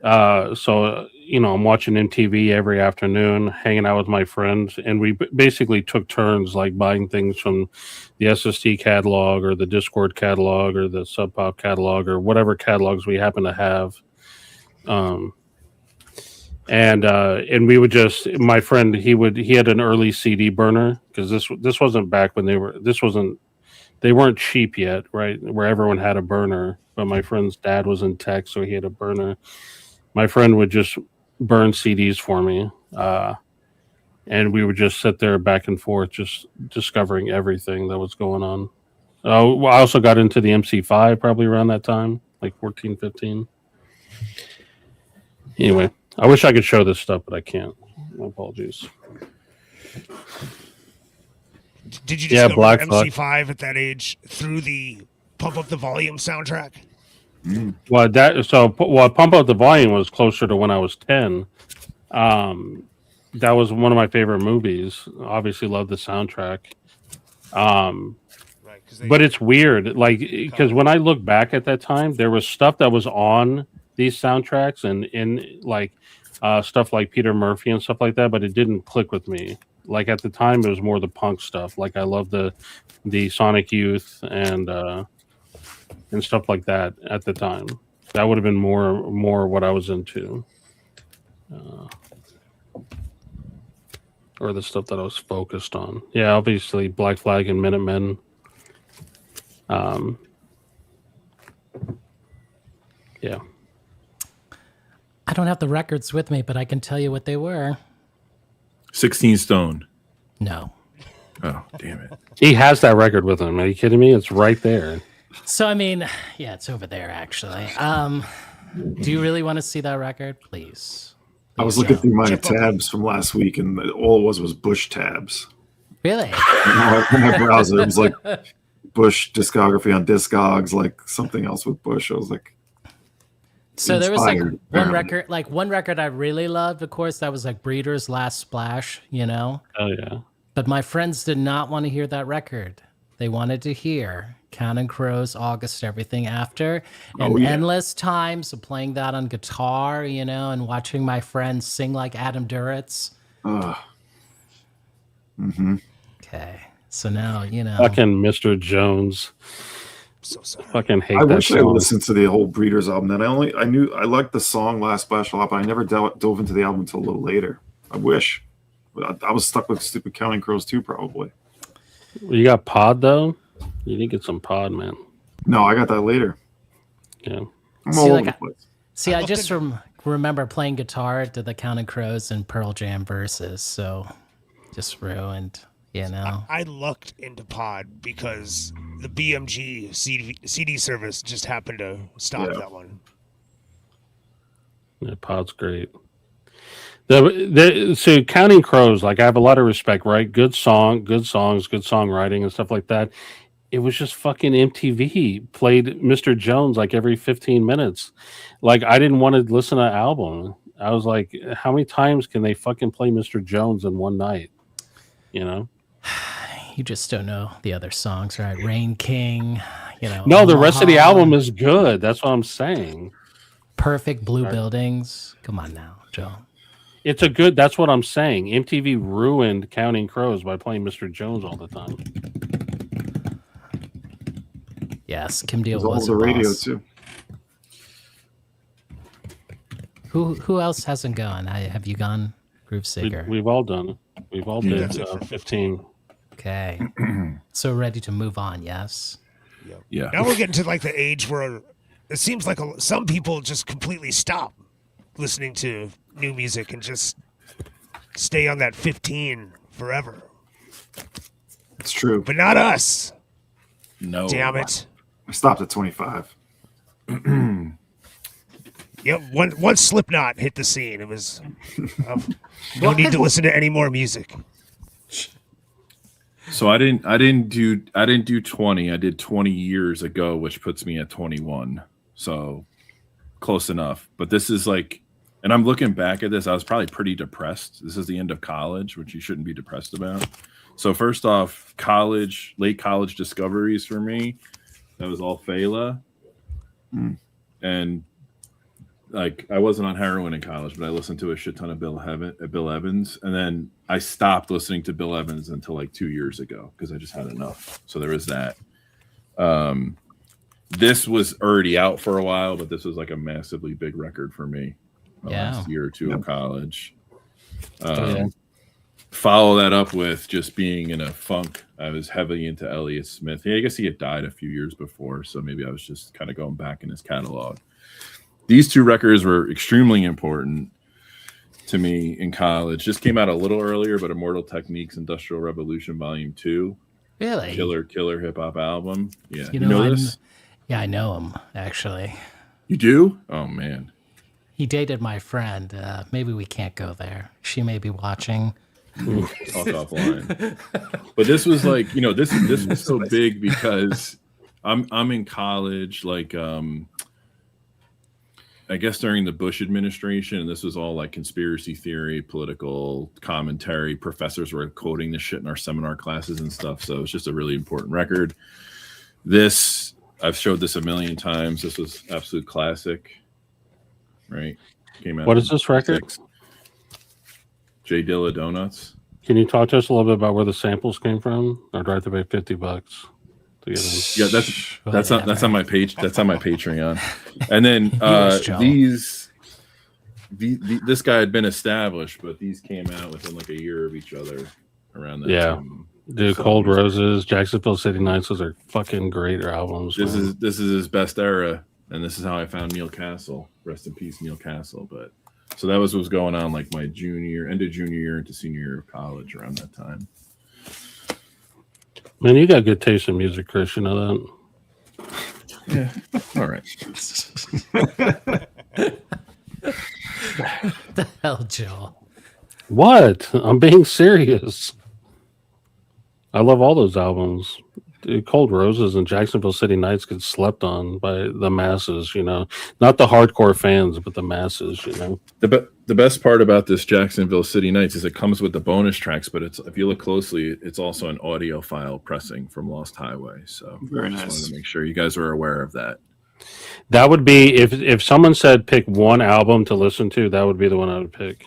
So, I'm watching MTV every afternoon, hanging out with my friends, and we basically took turns like buying things from the SST catalog or the Discord catalog or the Sub Pop catalog or whatever catalogs we happen to have. And we would just, my friend, he had an early CD burner because this wasn't back when they weren't cheap yet, right? Where everyone had a burner, but my friend's dad was in tech, so he had a burner. My friend would just burn CDs for me, and we would just sit there back and forth, just discovering everything that was going on. I also got into the MC5 probably around that time, like 14, 15. Anyway, I wish I could show this stuff, but I can't. My apologies. Did you discover Black MC5 at that age through the Pump Up the Volume soundtrack? Well, Pump Up the Volume was closer to when I was 10. That was one of my favorite movies. Obviously, love the soundtrack. Right, But it's weird, like, because when I look back at that time, there was stuff that was on these soundtracks and in like stuff like Peter Murphy and stuff like that, but it didn't click with me. Like at the time, it was more the punk stuff. Like I love the Sonic Youth and stuff like that at the time. That would have been more what I was into, or the stuff that I was focused on. Yeah, obviously Black Flag and Minutemen. Yeah. I don't have the records with me, but I can tell you what they were. 16 Stone. No. Oh, damn it. He has that record with him. Are you kidding me? It's right there. So, I mean, yeah, it's over there, actually. Do you really want to see that record? Please. I was looking through my tabs from last week, and all it was Bush tabs. Really? On my browser, it was like Bush discography on Discogs, like something else with Bush. I was like, so there was like inspired, one record I really loved, of course, that was like Breeder's Last Splash, you know? Oh, yeah. But my friends did not want to hear that record. They wanted to hear Counting Crows, August, Everything After, and endless times of playing that on guitar, you know, and watching my friends sing like Adam Duritz. Okay. So now, you know. Fucking Mr. Jones. So sorry. Fucking hate I that wish song. I listened to the whole Breeders album. Then I liked the song Last Splash a lot, but I never dove into the album until a little later. I wish. But I was stuck with stupid Counting Crows too, probably. You got Pod, though? You need to get some Pod, man. No, I got that later. Yeah. I'm all over the place. See, I just remember playing guitar to the Counting Crows and Pearl Jam verses, so just ruined, you know. I looked into Pod because the BMG CD service just happened to stop that one. Yeah, Pod's great. So Counting Crows, like I have a lot of respect, right? Good songs, good songwriting and stuff like that. It was just fucking MTV played Mr. Jones like every 15 minutes. Like I didn't want to listen to an album. I was like, how many times can they fucking play Mr. Jones in one night? You know? You just don't know the other songs, right? Rain King, you know. No, the rest of the Omaha, album is good. That's what I'm saying. Perfect Blue Buildings. Come on now, Joe. It's a good. That's what I'm saying. MTV ruined Counting Crows by playing Mr. Jones all the time. Yes, Kim Deal It was was all a the radio boss. too. Who else hasn't gone? Have you gone, Groove Seeker? We've all done it. We've all did That's it for 15. Okay. So ready to move on, yes? Yeah. Now we're getting to like the age where it seems like some people just completely stop listening to new music and just stay on that 15 forever. It's true. But not us. No. Damn it. I stopped at 25. Yep. Once Slipknot hit the scene, it was no need to listen to any more music. So I didn't do 20. I did 20 years ago, which puts me at 21. So close enough. But this is like, and I'm looking back at this, I was probably pretty depressed. This is the end of college, which you shouldn't be depressed about. So first off, late college discoveries for me, that was all Fela. And like I wasn't on heroin in college, but I listened to a shit ton of Bill Evans. And then I stopped listening to Bill Evans until like 2 years ago because I just had enough. So there was that. This was already out for a while, but this was like a massively big record for me. Last year or two of college. Follow that up with just being in a funk. I was heavily into Elliott Smith. Yeah, I guess he had died a few years before, so maybe I was just kind of going back in his catalog. These two records were extremely important to me in college. Just came out a little earlier, but Immortal Techniques Industrial Revolution Volume 2. Really? Killer hip hop album. Yeah. You You know this? Yeah, I know him, actually. You do? Oh, man. He dated my friend. Maybe we can't go there. She may be watching. Talk offline. But this was like, this was so big because I'm in college, like I guess during the Bush administration, and this was all like conspiracy theory, political commentary. Professors were quoting this shit in our seminar classes and stuff. So it's just a really important record. This, I've showed this a million times. This was absolute classic, right? Came out. What is this record? J Dilla Donuts. Can you talk to us a little bit about where the samples came from? Or do I have to pay $50 to get them? Yeah, that's on my page. That's on my Patreon. And then this guy had been established, but these came out within like a year of each other around that time. Dude, Cold Roses, Jacksonville City Nights, those are fucking great albums. This is his best era, and this is how I found Neil Castle. Rest in peace, Neil Castle. But so that was what was going on like my end of junior year into senior year of college around that time. Man, you got good taste in music, Chris. You know that? Yeah. All right. What the hell, Joe? What? I'm being serious. I love all those albums. Dude, Cold Roses and Jacksonville City Nights get slept on by the masses, you know. Not the hardcore fans, but the masses, you know. The best part about this Jacksonville City Nights is it comes with the bonus tracks, but it's, if you look closely, it's also an audio file pressing from Lost Highway. So Very I just nice. wanted to make sure you guys are aware of that. That would be, if someone said pick one album to listen to, that would be the one I would pick.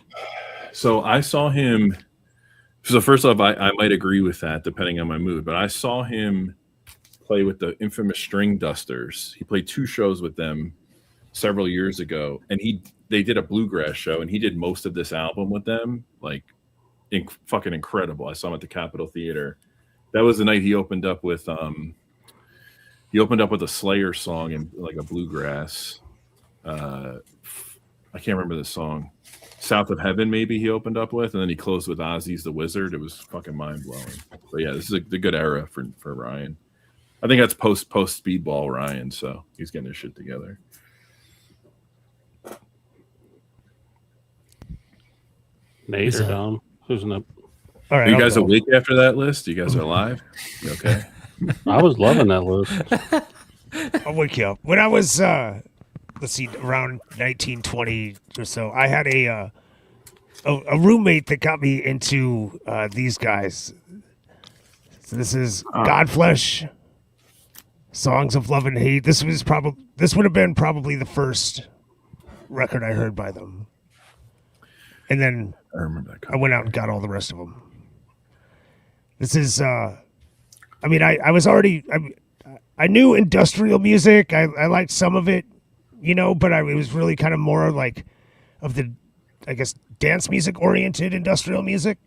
So I saw him. So first off, I might agree with that depending on my mood, but I saw him play with the infamous String Dusters. He played 2 shows with them several years ago, and they did a bluegrass show, and he did most of this album with them, like fucking incredible. I saw him at the Capitol Theater. That was the night he opened up with a Slayer song and like a bluegrass. I can't remember the song. South of Heaven, maybe he opened up with, and then he closed with Ozzy's The Wizard. It was fucking mind blowing. But yeah, this is the good era for Ryan. I think that's post Speedball Ryan, so he's getting his shit together. Nate or Dom? Who's in the... All right, Are you guys awake after that list? You guys are alive? You okay? I was loving that list. I'll wake you up. When I was, let's see, around 1920 or so, I had a roommate that got me into these guys. So this is Godflesh, Songs of Love and Hate. This would have been probably the first record I heard by them. And then I remember that. I went out and got all the rest of them. This is, I was already, I knew industrial music. I liked some of it, you know, but it was really kind of more like of the, I guess, dance music oriented industrial music.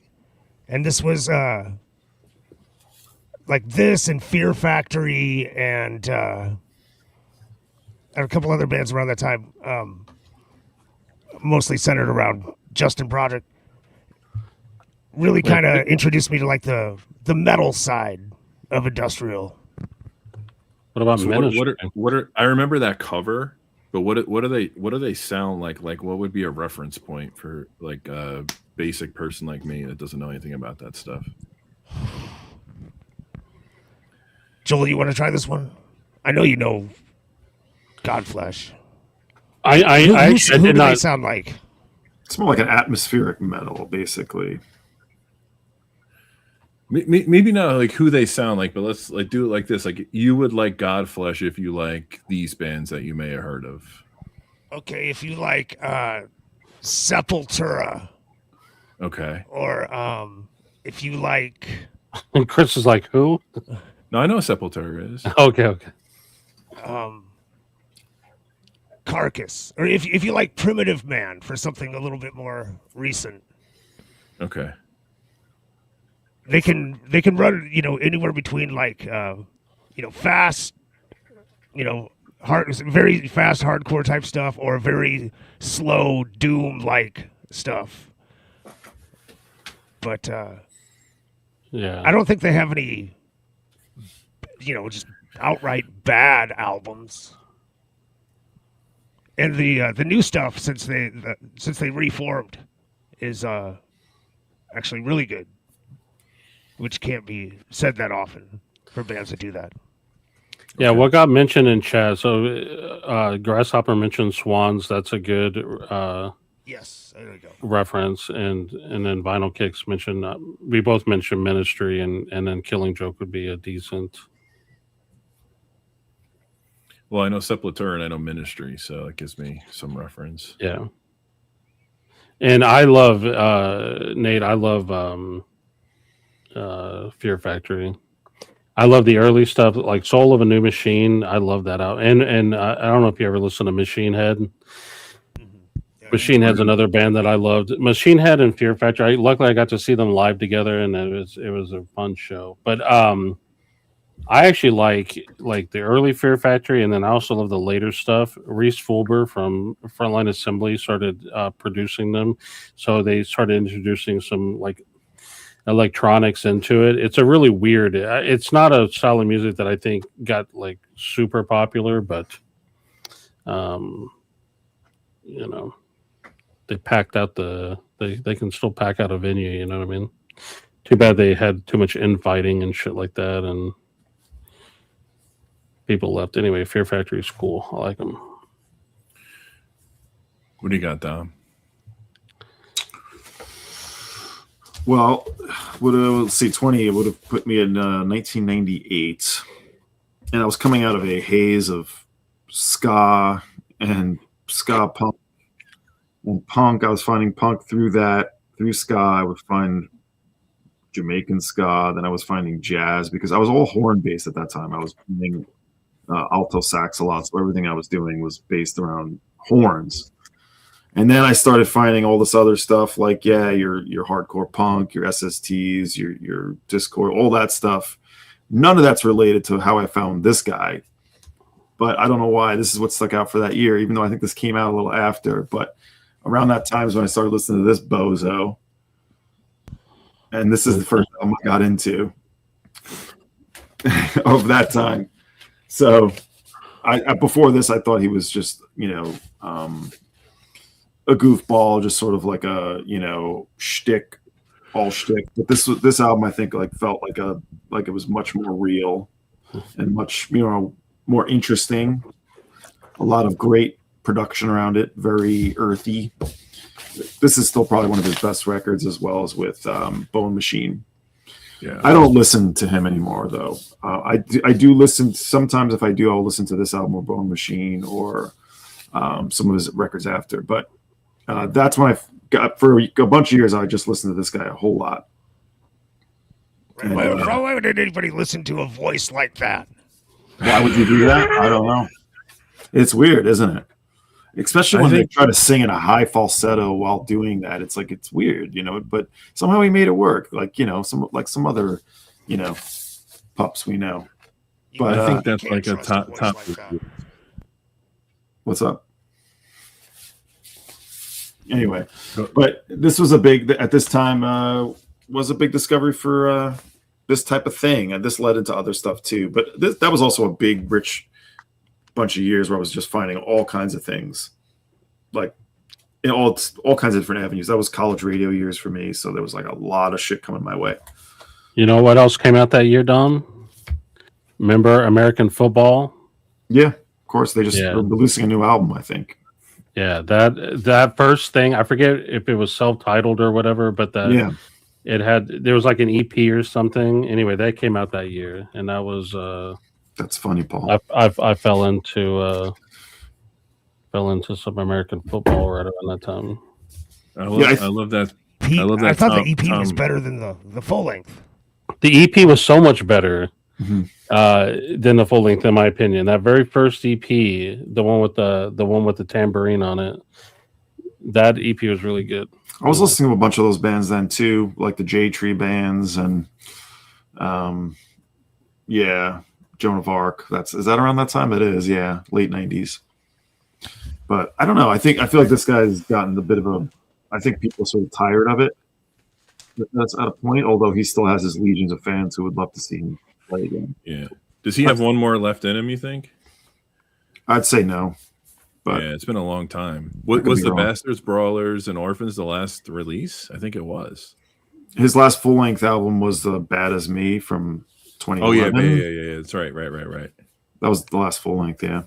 And this was like this and Fear Factory and a couple other bands around that time, mostly centered around Justin Project. Really kind of introduced me to like the metal side of industrial. What about Ministry? I remember that cover, but what do they sound like? Like what would be a reference point for like a basic person like me that doesn't know anything about that stuff? Joel, you want to try this one? I know you know Godflesh. Who do they sound like? It's more like an atmospheric metal, basically. Maybe not like who they sound like, but let's like do it like this. Like you would like Godflesh if you like these bands that you may have heard of. Okay, if you like Sepultura. Okay. Or if you like... And Chris is like, who? No, I know Sepultura is. Okay. Carcass. Or if you like Primitive Man for something a little bit more recent. Okay. They can run, you know, anywhere between like, fast, very fast hardcore type stuff or very slow doom like stuff. But yeah, I don't think they have any, just outright bad albums. And the new stuff since they reformed is actually really good. Which can't be said that often for bands that do that. Yeah, Okay. what got mentioned in chat? So, Grasshopper mentioned Swans. That's a good Yes, there we go. reference, and then Vinyl Kicks mentioned. We both mentioned Ministry, and then Killing Joke would be a decent. Well, I know Sepultura and I know Ministry, so it gives me some reference. Yeah, and I love Nate. I love Fear Factory. I love the early stuff, like Soul of a New Machine. I love that out. And I don't know if you ever listen to Machine Head. Yeah, Machine Head's another band that I loved. Machine Head and Fear Factory. Luckily, I got to see them live together, and it was a fun show. But I actually like the early Fear Factory, and then I also love the later stuff. Reese Fulber from Frontline Assembly started producing them, so they started introducing some like electronics into it. It's a really weird. It's not a style of music that I think got like super popular, but you know, they packed out they can still pack out a venue. You know what I mean? Too bad they had too much infighting and shit like that, and people left. Anyway, Fear Factory is cool. I like them. What do you got, Dom? Well, let's see, 20, it would have put me in 1998. And I was coming out of a haze of ska and ska punk. And punk, I was finding punk through ska. I would find Jamaican ska. Then I was finding jazz because I was all horn based at that time. I was playing alto sax a lot. So everything I was doing was based around horns. And then I started finding all this other stuff like, your hardcore punk, your SSTs, your Discord, all that stuff. None of that's related to how I found this guy. But I don't know why. This is what stuck out for that year, even though I think this came out a little after. But around that time is when I started listening to this bozo. And this is the first album I got into of that time. So I before this, I thought he was just, a goofball, just sort of like a shtick, all shtick. But this album, I think, like felt like it was much more real and much more interesting. A lot of great production around it, very earthy. This is still probably one of his best records, as well as with Bone Machine. Yeah, I don't listen to him anymore, though. I do listen sometimes. If I do, I'll listen to this album or Bone Machine or some of his records after. But that's when I got, for a bunch of years, I just listened to this guy a whole lot. And, why would anybody listen to a voice like that? Why would you do that? I don't know. It's weird, isn't it? Especially when they try to sing in a high falsetto while doing that. It's like, it's weird, but somehow he made it work. Like, some other, pups we know. But I think that's like a top. Like What's up? Anyway, but this was at this time, was a big discovery for this type of thing. And this led into other stuff too. But that was also a big, rich bunch of years where I was just finding all kinds of things, like in all kinds of different avenues. That was college radio years for me. So there was like a lot of shit coming my way. You know what else came out that year, Dom? Remember American Football? Yeah, of course. They just were releasing a new album, I think. Yeah, that first thing, I forget if it was self-titled or whatever, but there was like an EP or something. Anyway, that came out that year, and that was that's funny, Paul. I fell into some American football right around that time. I love that. I thought the EP was better than the full length. The EP was so much better than the full length, in my opinion. That very first EP, the one with the tambourine on it, that EP was really good. I was listening to a bunch of those bands then too, like the J Tree bands and Joan of Arc. Is that around that time? It is, yeah, late 90s. But I don't know. I feel like this guy's gotten a bit of a. I think people are sort of tired of it. That's at a point. Although he still has his legions of fans who would love to see him play again. Yeah. Does he have one more left in him? You think? I'd say no. But yeah, it's been a long time. Was the Bastards, Brawlers, and Orphans the last release? I think it was. His last full length album was "Bad as Me" from 2011. Oh yeah. That's right. That was the last full length. Yeah.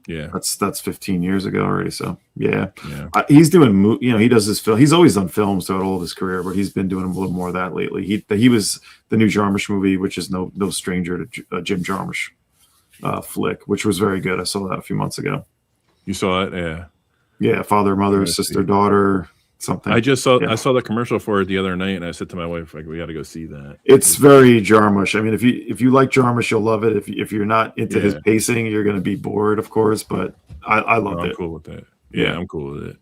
Yeah. That's 15 years ago already. So yeah, Yeah. He's doing, he does his film. He's always done films throughout all of his career, but he's been doing a little more of that lately. He was the new Jarmusch movie, which is no stranger to Jim Jarmusch flick, which was very good. I saw that a few months ago. You saw it? Yeah. Yeah, father, mother, sister, daughter, something. I saw the commercial for it the other night, and I said to my wife, like, we got to go see that. It's very Jarmusch. I mean, if you like Jarmusch, you'll love it. If you're not into his pacing, you're going to be bored, of course. But I loved it. I'm cool with that. Yeah, I'm cool with it.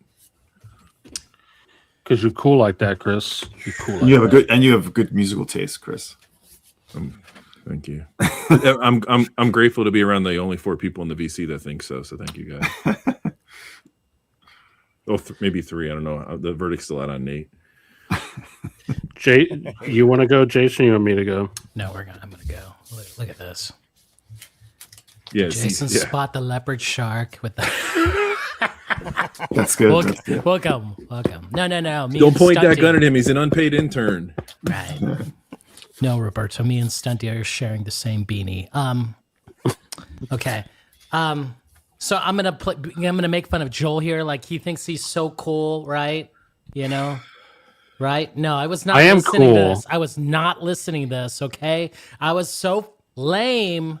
Because you're cool like that, Chris. You're cool. Like You have a good musical taste, Chris. Thank you. I'm grateful to be around the only 4 people in the VC that think so. So thank you guys. Maybe 3. I don't know. The verdict's still out on Nate. Jay, you want to go, Jason? You want me to go? No, I'm gonna go. Look at this. Yeah, Jason spot the leopard shark with the. That's good. That's good. Welcome. No. Don't point that gun at him. He's an unpaid intern. Right. No, Roberto. Me and Stunty are sharing the same beanie. Okay. So I'm gonna make fun of Joel here. Like, he thinks he's so cool, right? You know, right? No, I was not. I am listening cool. To this. I was not listening to this. Okay, I was so lame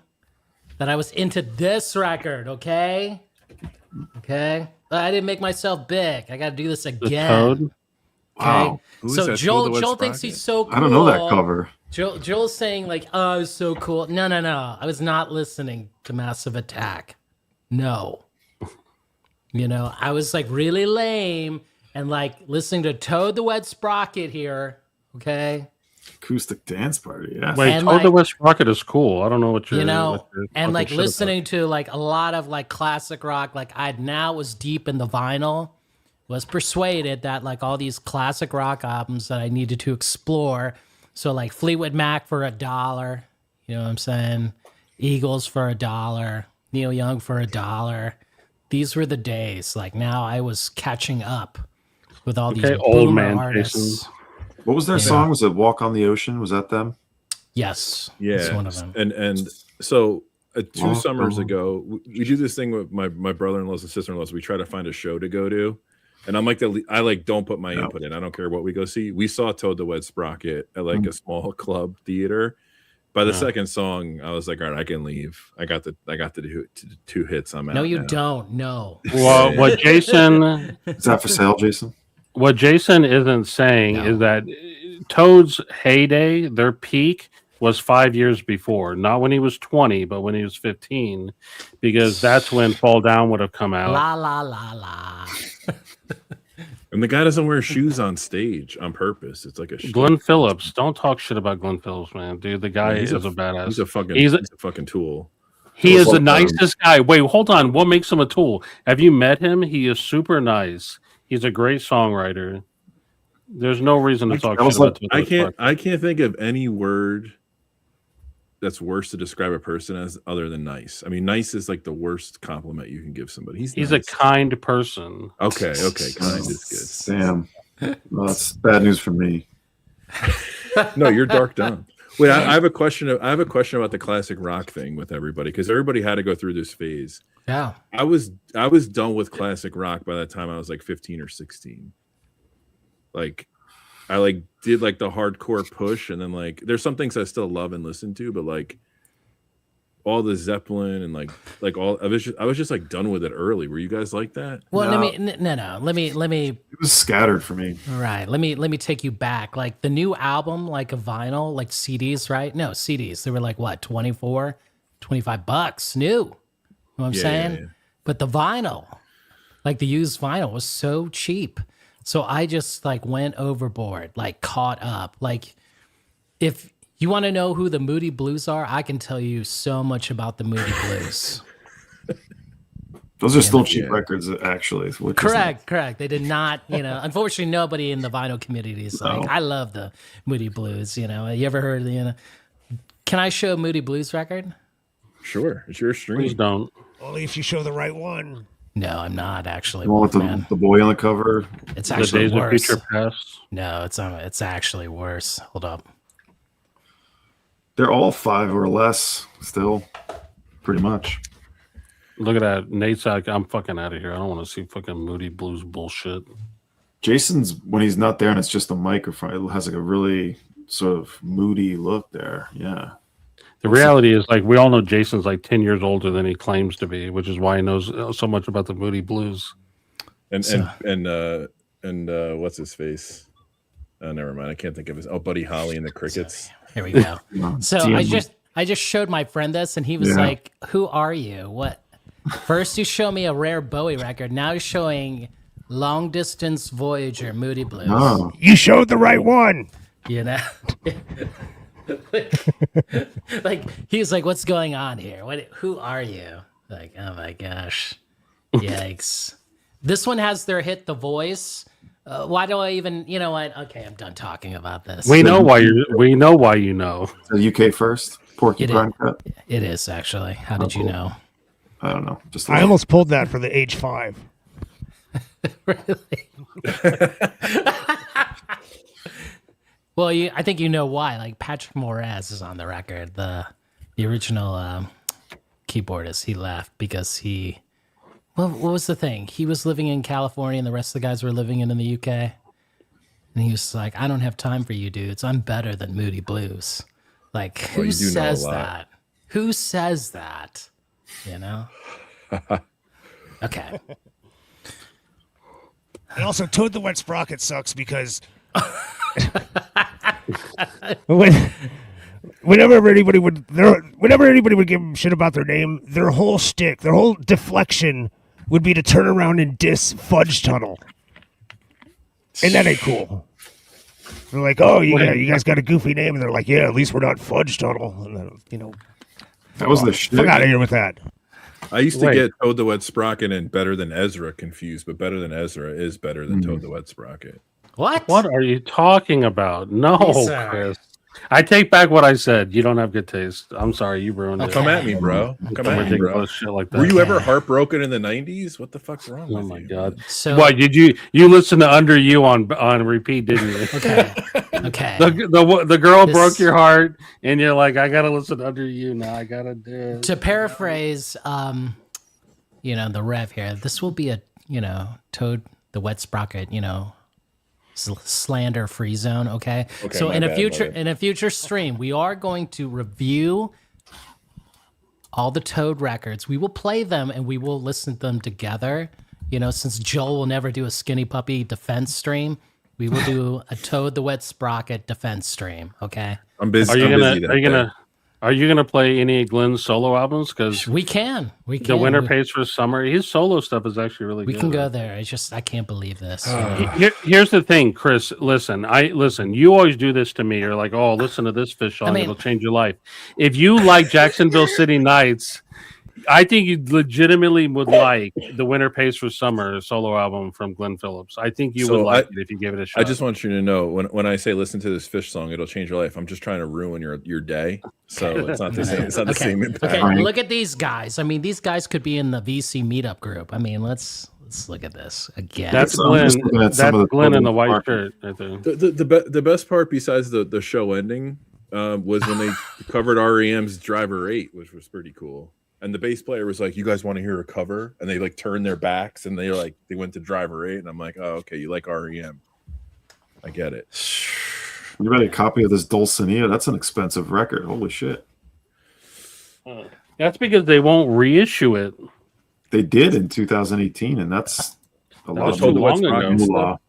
that I was into this record. Okay. I didn't make myself big. I got to do this again. Toad? Okay. Wow. So Joel thinks he's so cool. I don't know that cover. Joel's saying like, "Oh, I was so cool." No. I was not listening to Massive Attack. No. I was like really lame and like listening to Toad the Wet Sprocket here. Okay. Acoustic dance party. Yeah. Wait, Toad the West Rocket is cool. I don't know what you're. And like listening to like a lot of like classic rock. Like I now was deep in the vinyl. Was persuaded that like all these classic rock albums that I needed to explore. So like Fleetwood Mac for $1, you know what I'm saying? Eagles for $1, Neil Young for $1. These were the days. Like now I was catching up with all these old boomer man artists. Jason. What was their song? Was it "Walk on the Ocean"? Was that them? Yes. Yeah. It's one of them. And so 2 summers ago, we do this thing with my brother-in-laws and sister-in-laws. We try to find a show to go to. And I'm like, I don't put my input in. I don't care what we go see. We saw Toad the Wet Sprocket at like a small club theater. By the second song, I was like, all right, I can leave. I got the 2 hits. I'm out. No, you now. don't. No. Well, what Jason Is that for sale, Jason? What Jason isn't saying is that Toad's heyday, their peak, was 5 years before. Not when he was 20, but when he was 15, because that's when Fall Down would have come out. La la la la. And the guy doesn't wear shoes on stage on purpose. It's like a Glenn Phillips. Don't talk shit about Glenn Phillips, man. Dude, the guy is a badass. He's a fucking tool. He is the nicest guy. Wait, hold on. What makes him a tool? Have you met him? He is super nice. He's a great songwriter. There's no reason to talk shit about him. I can't think of any word that's worse to describe a person as other than nice. I mean, nice is like the worst compliment you can give somebody. He's nice. A kind person. Okay, kind is good. Damn, well, that's bad news for me. No, you're dark down. Wait, I have a question. I have a question about the classic rock thing with everybody, because everybody had to go through this phase. Yeah, I was done with classic rock by the time I was like 15 or 16. Like, I like did like the hardcore push, and then like there's some things I still love and listen to, but like all the Zeppelin and like all I was just like done with it early. Were you guys like that? Well, no. Let me. It was scattered for me. All right, let me take you back. Like the new album, like a vinyl, like CDs, right? No, CDs. They were like what, $24, $25 new. You know what I'm saying? Yeah. But the vinyl, like the used vinyl, was so cheap. So I just like went overboard, like caught up. Like if you want to know who the Moody Blues are, I can tell you so much about the Moody Blues. Those are still cheap records, actually. Correct. They did not, unfortunately, nobody in the vinyl community is like, I love the Moody Blues. You ever heard of Can I show a Moody Blues record? Sure. It's your stream. Please don't. Only if you show the right one. No, I'm not actually. The one with the boy on the cover. It's actually the Days worse. of Future Past. No, it's actually worse. Hold up. They're all 5 or less still. pretty much. Look at that. Nate's like, I'm fucking out of here. I don't want to see fucking Moody Blues bullshit. Jason's, when he's not there and it's just a microphone, it has like a really sort of moody look there. Yeah. The reality is, like, we all know Jason's like 10 years older than he claims to be, which is why he knows so much about the Moody Blues. And what's his face? Oh, never mind. I can't think of his. Oh, Buddy Holly and the Crickets. Here we go. So TM. I just showed my friend this, and he was like, "Who are you? What?" First, you show me a rare Bowie record. Now you're showing Long Distance Voyager, Moody Blues. Oh, You showed the right one. You know, like he's like, "What's going on here? What? Who are you?" Like, oh my gosh, yikes! This one has their hit, The Voice. Why do I even? You know what? Okay, I'm done talking about this. We know why you know. the UK first. Porcupine Cut. It is actually. How did you cool. know? I don't know. Just I almost pulled that for the age 5. Really? Well, I think you know why. Like Patrick Moraz is on the record. The original keyboardist. He left because he. Well, what was the thing? He was living in California, and the rest of the guys were living in the UK. And he was like, "I don't have time for you dudes. I'm better than Moody Blues." Like, who you do know a says lot. that? Who says that? You know? Okay. And also, Toad the Wet Sprocket sucks because whenever anybody would give them shit about their name, their whole shtick, their whole deflection would be to turn around and diss Fudge Tunnel, and that ain't cool. They're like, "Oh, you guys got a goofy name," and they're like, "Yeah, at least we're not Fudge Tunnel." And then, that was the shit. fuck out of here with that. I used to get Toad the Wet Sprocket and Better Than Ezra confused, but Better Than Ezra is better than Toad the Wet Sprocket. What? What are you talking about? No, Sir. Chris. I take back what I said. You don't have good taste. I'm sorry, you ruined it. Come at me, bro. Come Some at me, bro. ridiculous shit like that. Were you ever heartbroken in the 90s? What the fuck's wrong Oh with my you? god! So What did you listen to Under You on repeat? Didn't you? okay. Okay. The girl This- broke your heart, and you're like, I gotta listen to Under You now. I gotta do it. To paraphrase, the Rev here, this will be a, Toad the Wet Sprocket, slander free zone. Okay. So my in a bad, future stream, we are going to review all the Toad records. We will play them and we will listen to them together. Since Joel will never do a Skinny Puppy defense stream, we will do a Toad the Wet Sprocket defense stream. Okay. I'm busy. Are you gonna play any of Glenn's solo albums? Because We can. The Winter Pays for Summer. His solo stuff is actually really We good. can go there. I can't believe this. Here's the thing, Chris. Listen. You always do this to me. You're like, "Oh, listen to this Fish song; it'll change your life." If you like Jacksonville City Nights, I think you legitimately would like the Winter Pays for Summer solo album from Glenn Phillips. I think you would like it if you give it a shot. I just want you to know when I say listen to this Fish song, it'll change your life. I'm just trying to ruin your day. So it's not the same. It's not the same impact. Okay, look at these guys. I mean, these guys could be in the VC meetup group. I mean, let's look at this again. That's So I'm Glenn. just looking at some That's of the Glenn in the photos. white shirt. Right there. The best part besides the show ending was when they covered REM's Driver 8, which was pretty cool. And the bass player was like, "You guys want to hear a cover?" And they like turned their backs and they went to Driver 8. And I'm like, "Oh, okay, you like REM? I get it." You ready a copy of this Dulcinea? That's an expensive record. Holy shit. That's because they won't reissue it. They did in 2018, and that's a lot was of too money. long ago. Moolah.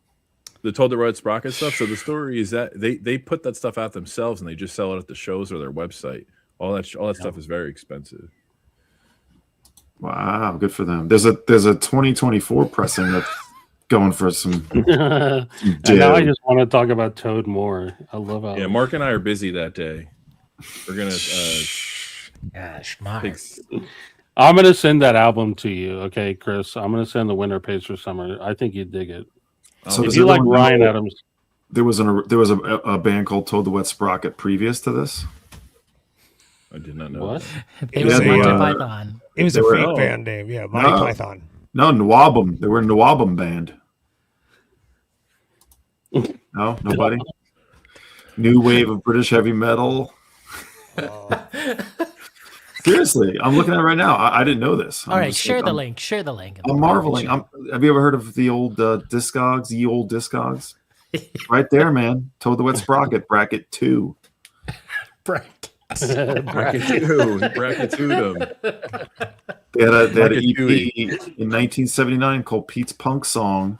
The Told the Red Sprocket stuff. So the story is that they put that stuff out themselves and they just sell it at the shows or their website. All that stuff is very expensive. Wow, good for them. There's a 2024 pressing that's going for some. And now I just want to talk about Toad more. I love how. Yeah, Mark and I are busy that day. We're gonna Gosh, Mark. I'm gonna send that album to you, okay, Chris? I'm gonna send the Winter Pays for Summer. I think you'd dig it. So If does you like everyone Ryan know Adams, there was a band called Toad the Wet Sprocket previous to this. I did not know. what? It was Yeah, Monty they, Python. It was a They were- fake band name. Yeah, Monty No. Python. No, Nwabum. They were a Nwabum band. No, nobody. New wave of British heavy metal. Seriously, I'm looking at it right now. I didn't know this. All right, share the link. Share the link. I'm marveling. Have you ever heard of the old Discogs? Ye old Discogs? Right there, man. Toad the Wet Sprocket, bracket 2. Bracket. Bracket 2. Bracket 2 them. They had an Bracket EP Dewey. in 1979 called Pete's Punk Song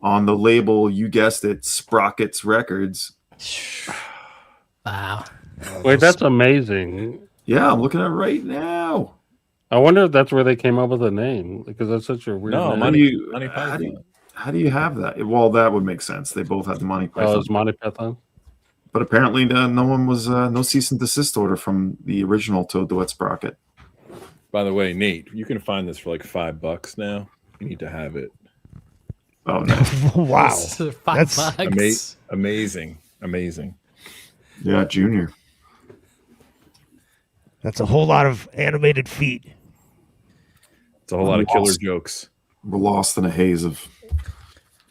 on the label, you guessed it, Sprockets Records. Wow. Wait, that's amazing. Yeah, I'm looking at it right now. I wonder if that's where they came up with the name, because that's such a weird No, name. Monty Python. How do you have that? Well, that would make sense. They both had the Monty Oh, Python. it's Monty Python. But apparently no one was, no cease and desist order from the original Toad the Wet Sprocket. By the way, Nate, you can find this for like $5 now. You need to have it. Oh, no. Wow. That's That's Amazing. Yeah, Junior. That's a whole lot of animated feet. It's a whole lot of killer jokes. We're lost in a haze of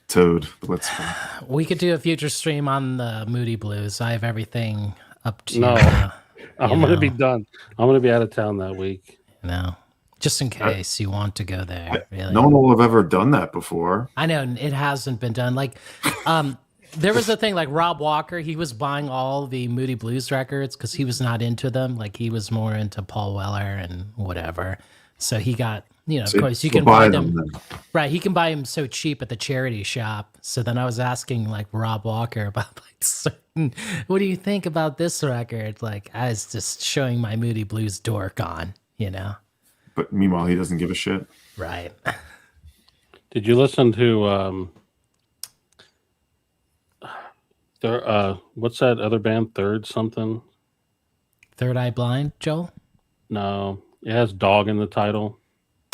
Toad the Wet Sprocket. We could do a future stream on the Moody Blues. I have everything up to. No. I'm going to be know. done. I'm going to be out of town that week. No, just in case you want to go there. Really. No one will have ever done that before. I know it hasn't been done. Like, there was a thing like Rob Walker. He was buying all the Moody Blues records because he was not into them. Like he was more into Paul Weller and whatever. So he got, of course, you can buy them. Right, he can buy them so cheap at the charity shop. So then I was asking like Rob Walker about like certain. What do you think about this record? Like I was just showing my Moody Blues dork on. But meanwhile, he doesn't give a shit. Right. Did you listen to what's that other band? Third something? Third Eye Blind, Joel? No, it has dog in the title.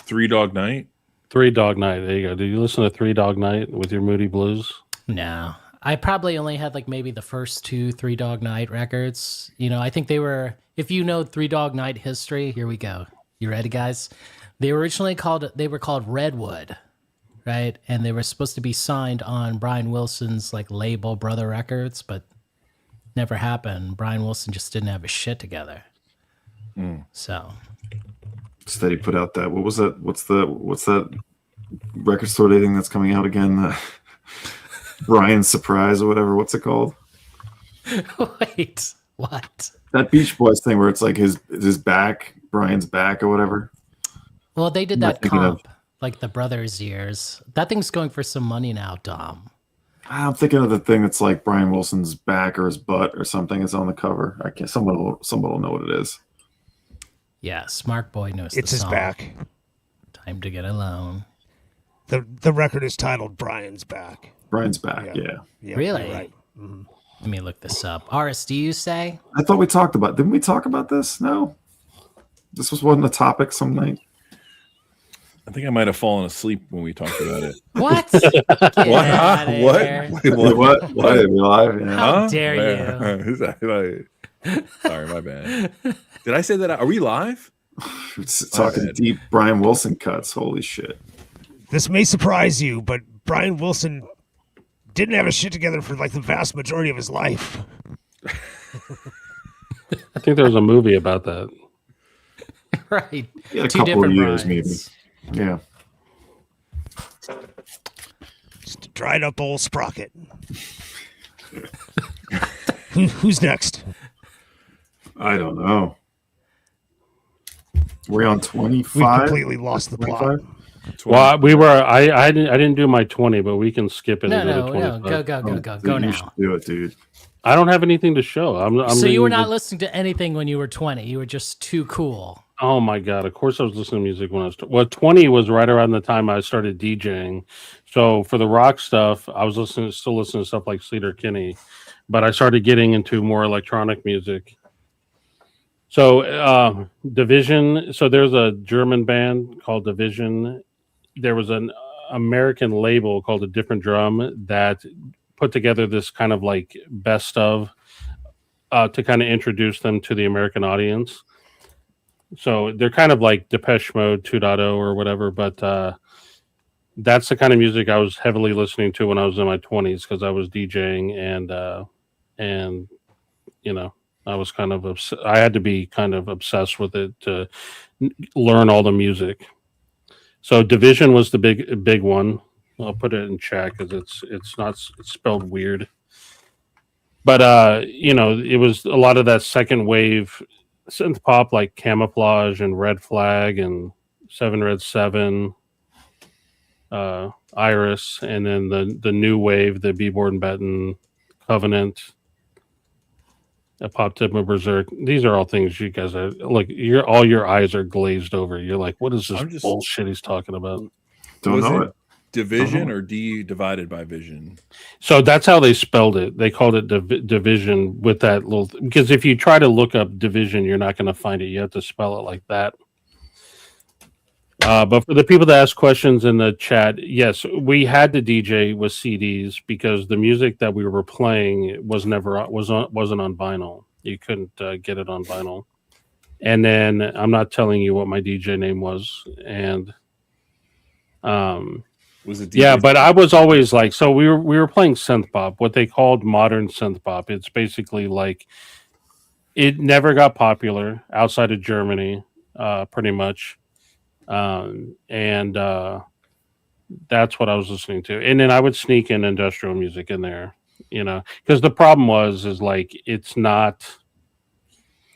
3 Dog Night. 3 Dog Night. There you go. Did you listen to 3 Dog Night with your Moody Blues? No. I probably only had like maybe the first 2 3 Dog Night records. I think they were, if you know 3 Dog Night history, here we go. You ready, guys? They were originally called Redwood, right? And they were supposed to be signed on Brian Wilson's like label Brother Records, but never happened. Brian Wilson just didn't have his shit together. So Steady put out that. What was that? What's that record store dating that's coming out again? Ryan's Surprise or whatever. What's it called? wait, what? That Beach Boys thing where it's like his back, Brian's back or whatever. Well, they did Am I that thinking comp, like the Brothers years. That thing's going for some money now, Dom. I'm thinking of the thing that's like Brian Wilson's back or his butt or something. It's on the cover. I can't. Someone will know what it is. Yeah, Smart Boy knows It's the his song. back. Time to get alone. The record is titled Brian's Back. Brian's back. Yeah. Yeah, Really? you're right. Let me look this up. Aris, do you say? I thought we talked about. Didn't we talk about this? No. This was one of the topics some night. I think I might have fallen asleep when we talked about it. What? Get outta here. Wait, What? What? Are we live? Yeah. How dare you? Who's that? Sorry, my bad. Did I say that? Are we live? It's talking deep Brian Wilson cuts. Holy shit. This may surprise you, but Brian Wilson didn't have his shit together for like the vast majority of his life. I think there was a movie about that. Right. Yeah, a Two couple of different years Brians. maybe. Yeah. Just a dried up old sprocket. Who's next? I don't know. We're on We 25. completely lost the plot. 25? Well, we were. I didn't do my 20, but we can skip it and go to 25. Go Dude, you now. should do it, dude. I don't have anything to show. I'm So you were not reading listening to anything when you were 20. You were just too cool. Oh my god! Of course, I was listening to music when I was. 20 was right around the time I started DJing. So for the rock stuff, I was still listening to stuff like Sleater Kinney, but I started getting into more electronic music. So Division. So there's a German band called Division. There was an American label called A Different Drum that put together this kind of like best of to kind of introduce them to the American audience. So they're kind of like Depeche Mode 2.0 or whatever, but that's the kind of music I was heavily listening to when I was in my 20s because I was DJing and I was kind of I had to be kind of obsessed with it to learn all the music. So Division was the big one. I'll put it in chat because it's spelled weird. But it was a lot of that second wave synth pop like Camouflage and Red Flag and Seven Red Seven, Iris, and then the new wave, the Beatboard and Benton, Covenant, Pop Tip and Berserk. These are all things you guys are like. All your eyes are glazed over. You're like, what is this bullshit he's talking about? Don't know it. Division or D divided by vision? So that's how they spelled it. They called it Division with that little. Because if you try to look up Division, you're not going to find it. You have to spell it like that. But for the people that ask questions in the chat, yes, we had to DJ with CDs because the music that we were playing wasn't on vinyl. You couldn't get it on vinyl. And then I'm not telling you what my DJ name was, and Was it? yeah, but I was always like, so we were playing synth pop, what they called modern synth pop. It's basically like it never got popular outside of Germany, pretty much. And that's what I was listening to, and then I would sneak in industrial music in there, because the problem is like it's not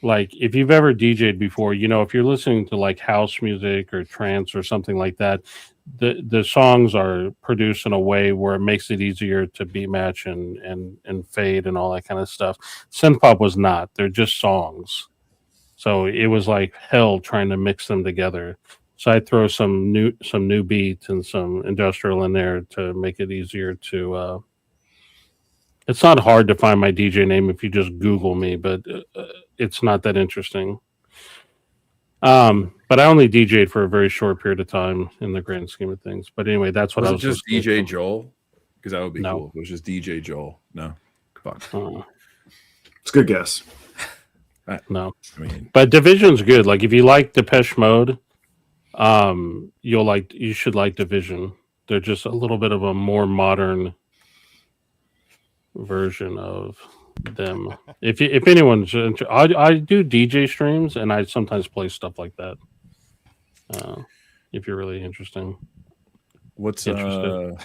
like if you've ever DJ'd before, if you're listening to like house music or trance or something like that, the songs are produced in a way where it makes it easier to beat match and fade and all that kind of stuff. Synth pop was not; they're just songs, so it was like hell trying to mix them together. So I throw some new beats and some industrial in there to make it easier to. It's not hard to find my DJ name if you just Google me, but it's not that interesting. But I only DJ'd for a very short period of time in the grand scheme of things. But anyway, that's what I was just DJ to. Joel, because that would be No. cool. If it was just DJ Joel. No, fuck. It's a good guess. No, I mean, but Division's good. Like if you like Depeche Mode, you should like Division. They're just a little bit of a more modern version of them. If anyone's I do DJ streams and I sometimes play stuff like that. If you're really interesting. what's Interested.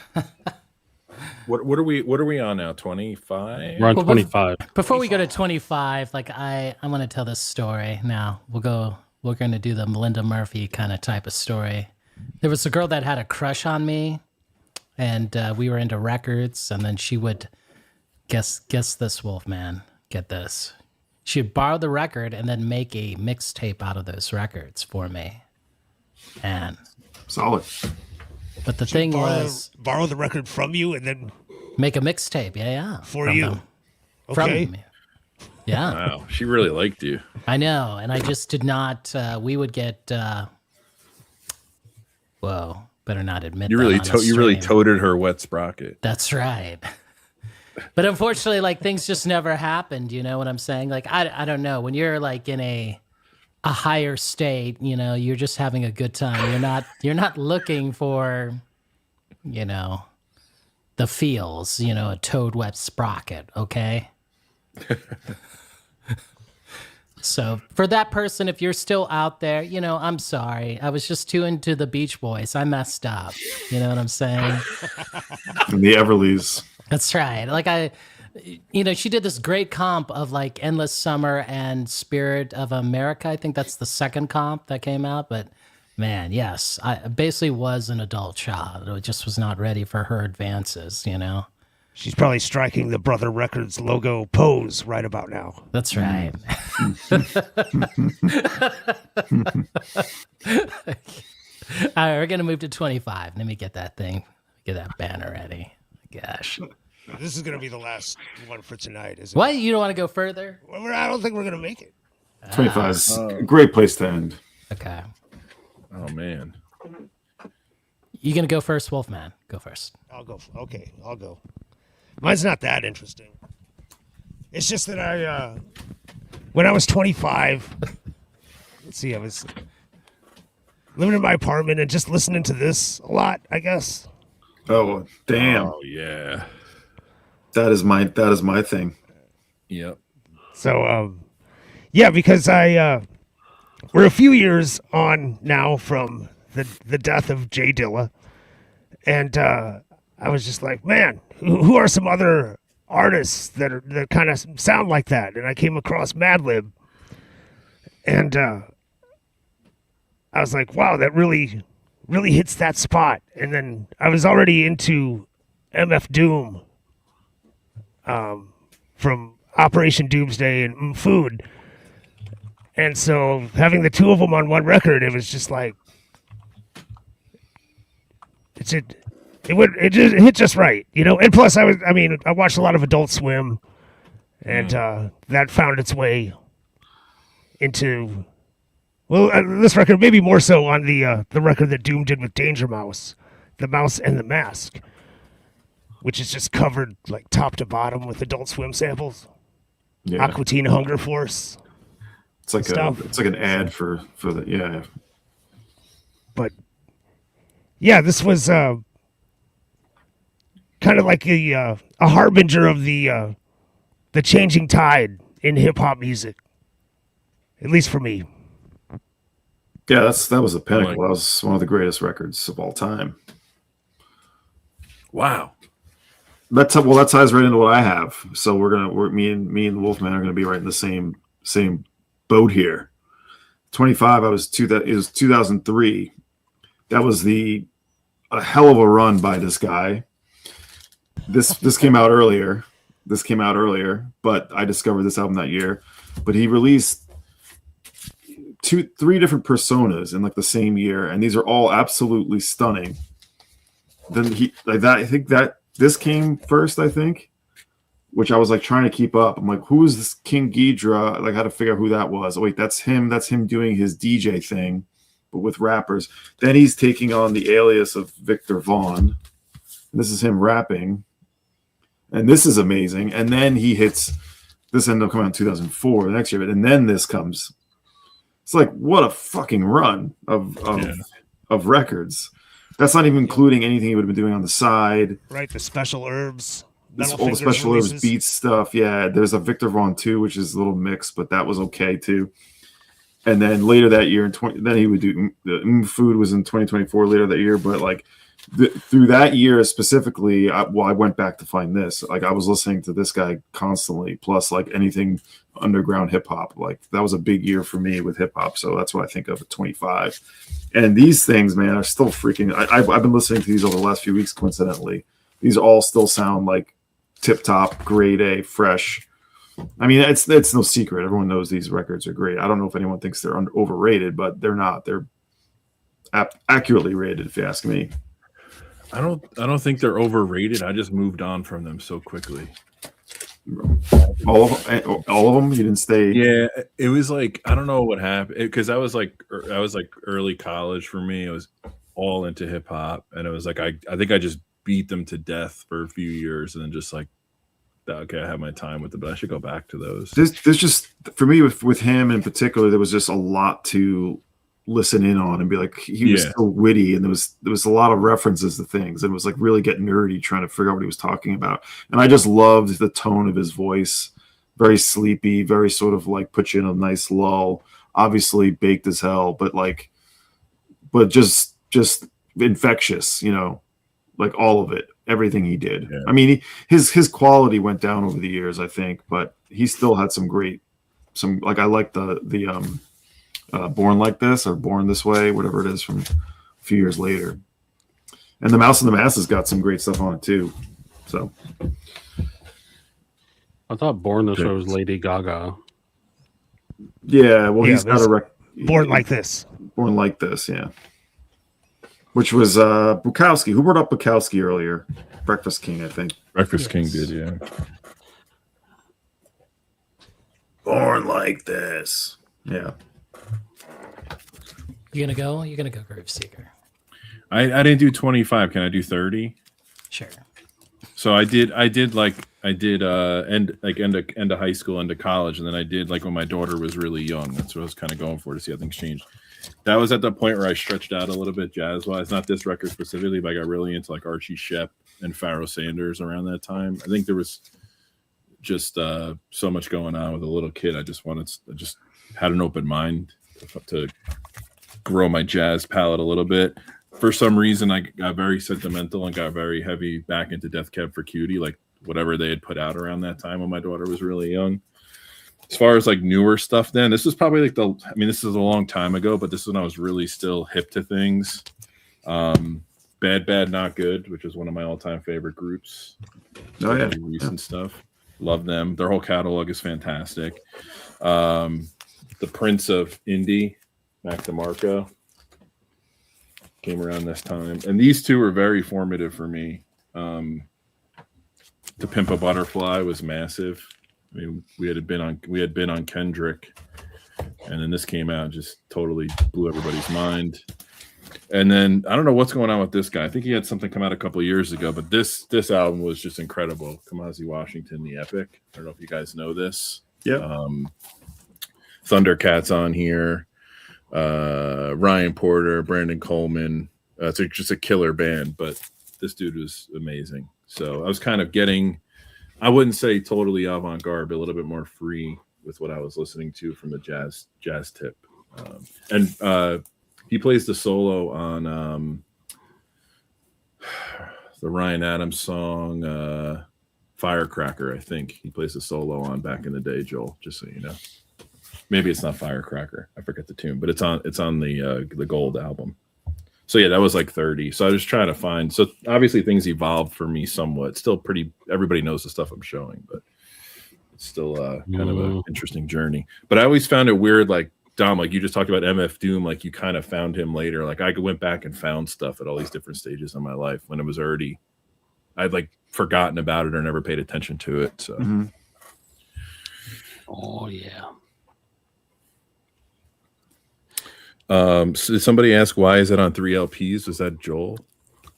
what are we on now? 25. We're on Well, 25. Before we go to 25, like I want to tell this story now. We're going to do the Melinda Murphy kind of type of story. There was a girl that had a crush on me, and we were into records, and then she would guess this, Wolfman. Get this. She'd borrow the record and then make a mixtape out of those records for me. And Solid. but the thing was, borrow the record from you and then make a mixtape. Yeah. for from you. them. From Okay. me. Yeah. Wow, she really liked you. I know, and I just did not. We would get. Whoa! Better not admit You that really on a you really stream. toted her wet sprocket. That's right. But unfortunately, like things just never happened. You know what I'm saying? Like I don't know. When you're like in a higher state, you're just having a good time. You're not looking for, the feels. A toad wet sprocket. Okay. So for that person, if you're still out there, I'm sorry. I was just too into the Beach Boys. I messed up. You know what I'm saying? And the Everleys. That's right. Like she did this great comp of like Endless Summer and Spirit of America. I think that's the second comp that came out. But man, yes, I basically was an adult child. I just was not ready for her advances, She's probably striking the Brother Records logo pose right about now. That's right. All right, we're going to move to 25. Let me get that thing, get that banner ready. Gosh. This is going to be the last one for tonight, isn't What? You don't want to go further? it? Well, I don't think we're going to make it. 25 is a great place to end. Okay. Oh man. You going to go first, Wolfman? Go first. I'll go. Okay, I'll go. Mine's not that interesting. It's just that when I was 25, let's see, I was living in my apartment and just listening to this a lot, I guess. Oh, damn. Oh yeah. That is my thing. Yep. So Yeah, because we're a few years on now from the death of Jay Dilla, and I was just like, man, who are some other artists that kind of sound like that? And I came across Madlib, and I was like, wow, that really hits that spot. And then I was already into MF Doom from Operation Doomsday and Food. And so having the two of them on one record, it was just like, it hit just right, you know. And plus, I watched a lot of Adult Swim, and that found its way into, well, this record maybe more so on the record that Doom did with Danger Mouse, The Mouse and the Mask, which is just covered like top to bottom with Adult Swim samples. Yeah. Aqua Teen Hunger Force. It's like stuff. it's like an ad for the yeah. But yeah, this was kind of like a harbinger of the changing tide in hip hop music, at least for me. Yeah, that was the pinnacle. That was one of the greatest records of all time. Wow. That ties right into what I have. So me and the Wolfman are gonna be right in the same boat here. 25. It was 2003. That was a hell of a run by this guy. This came out earlier. But I discovered this album that year. But he released 3 different personas in like the same year, and these are all absolutely stunning. Then I think that this came first, I think, which I was like trying to keep up. I'm like, who is this King Ghidra? Like, how to figure out who that was. Oh wait, that's him doing his DJ thing, but with rappers. Then he's taking on the alias of Victor Vaughn. This is him rapping, and this is amazing. And then he hits. This ended up coming out in 2004, the next year, and then this comes. It's like, what a fucking run of records. That's not even including anything he would have been doing on the side. Right, the Special Herbs. All the Special Herbs beats stuff. Yeah, there's a Victor Vaughn 2, which is a little mixed, but that was okay too. And then later that year, then he would do the Food was in 2024 later that year. But like through that year specifically, I went back to find this. Like I was listening to this guy constantly, plus like anything underground hip hop. Like that was a big year for me with hip hop. So that's what I think of at 25. And these things, man, are still freaking. I've been listening to these over the last few weeks. Coincidentally, these all still sound like tip top, grade A, fresh. I mean, it's no secret. Everyone knows these records are great. I don't know if anyone thinks they're overrated, but they're not. They're accurately rated, if you ask me. I don't think they're overrated. I just moved on from them so quickly. All of them. You didn't stay. Yeah, it was like I don't know what happened because I was like early college for me. I was all into hip hop, and it was like I think I just beat them to death for a few years, and then just like okay, I have my time with it, but I should go back to those. There's just for me with him in particular, there was just a lot to listen in on and be like he was so witty, and there was a lot of references to things, and it was like really getting nerdy trying to figure out what he was talking about. And I just loved the tone of his voice, very sleepy, very sort of like put you in a nice lull, obviously baked as hell, but just infectious, you know, like all of it, everything he did. I mean, his quality went down over the years, I think, but he still had some like I like the Born Like This or Born This Way, whatever it is from a few years later. And The Mouse and the Mask has got some great stuff on it too. So I thought Born This Way was Lady Gaga. Yeah, well, he's got a Born Like This. Born Like This, yeah. Which was Bukowski. Who brought up Bukowski earlier? Breakfast King, I think. Breakfast King did, yeah. Born Like This. Yeah. You gonna go? You're gonna go Groove Seeker. I didn't do 25. Can I do 30? Sure. So I did end of high school, end of college, and then I did like when my daughter was really young. That's what I was kind of going for to see how things changed. That was at the point where I stretched out a little bit jazz wise, not this record specifically, but I got really into like Archie Shepp and Pharoah Sanders around that time. I think there was just so much going on with a little kid. I just had an open mind to grow my jazz palette a little bit. For some reason, I got very sentimental and got very heavy back into Death Cab for Cutie, like whatever they had put out around that time when my daughter was really young. As far as like newer stuff, then this is probably like this is a long time ago, but this is when I was really still hip to things. Bad Not Good, which is one of my all-time favorite groups. Oh yeah, recent stuff. Love them. Their whole catalog is fantastic. The Prince of Indie, Mac DeMarco, came around this time, and these two were very formative for me. To Pimp a Butterfly was massive. I mean, we had been on Kendrick, and then this came out and just totally blew everybody's mind. And then I don't know what's going on with this guy. I think he had something come out a couple of years ago, but this album was just incredible. Kamasi Washington, the Epic. I don't know if you guys know this. yeah. Thundercats on here. Ryan Porter, Brandon Coleman. It's just a killer band, but this dude was amazing. So I was kind of getting, I wouldn't say totally avant-garde, but a little bit more free with what I was listening to from the jazz tip. And he plays the solo on the Ryan Adams song Firecracker, I think. He plays the solo on back in the day, Joel, just so you know. Maybe it's not Firecracker. I forget the tune, but it's on the Gold album. So yeah, that was like 30. So I was trying to find. So obviously things evolved for me somewhat. Still pretty. Everybody knows the stuff I'm showing, but it's still kind of an interesting journey. But I always found it weird, like Dom, like you just talked about MF Doom, like you kind of found him later. Like I went back and found stuff at all these different stages in my life when it was already. I'd like forgotten about it or never paid attention to it. So. Mm-hmm. Oh yeah. So somebody asked why is it on 3 LPs? Was that Joel?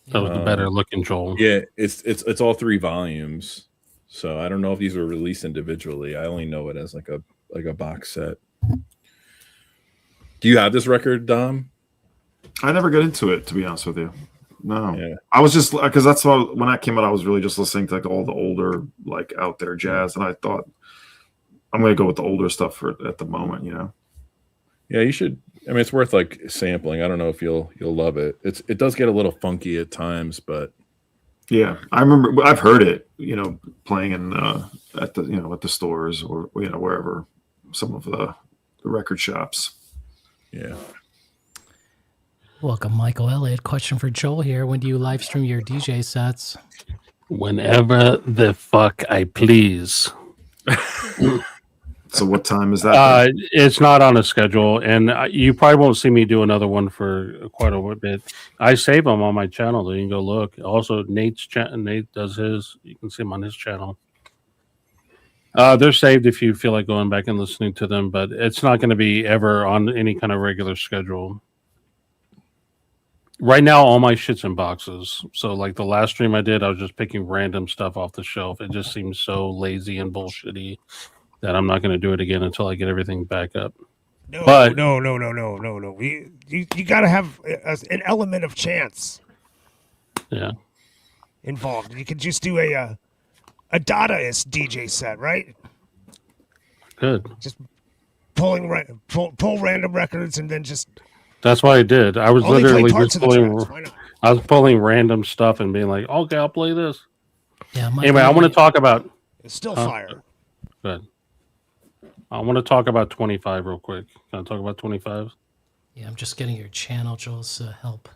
That was the better looking Joel. Yeah, it's all 3 volumes. So I don't know if these were released individually. I only know it as like a box set. Do you have this record, Dom? I never got into it, to be honest with you. No, Yeah. I was just because that's what when I came out, I was really just listening to like all the older, like out there jazz, and I thought I'm going to go with the older stuff at the moment, you know. Yeah, you should. I mean, it's worth like sampling. I don't know if you'll love it. It does get a little funky at times, but yeah, I remember I've heard it, you know, playing in at the stores or wherever, some of the record shops. Yeah. Welcome, Michael Elliott. Question for Joel here. When do you live stream your DJ sets? Whenever the fuck I please. So what time is that? It's not on a schedule, and you probably won't see me do another one for quite a bit. I save them on my channel, so you can go look. Also, Nate does his. You can see them on his channel. They're saved if you feel like going back and listening to them, but it's not going to be ever on any kind of regular schedule. Right now, all my shit's in boxes. So, like the last stream I did, I was just picking random stuff off the shelf. It just seems so lazy and bullshitty that I'm not going to do it again until I get everything back up. No, But- no. You got to have an element of chance Yeah. involved. You could just do a Dadaist DJ set, right? Good. Just pull random records and then just That's what I did. I was only play literally parts just of the pulling. tracks. Why not? I was pulling random stuff and being like, "Okay, I'll play this." Yeah. Michael Anyway, I want to Elliott- talk about. It's still fire. Good. I want to talk about 25 real quick. Can I talk about 25? Yeah, I'm just getting your channel, Joel, to help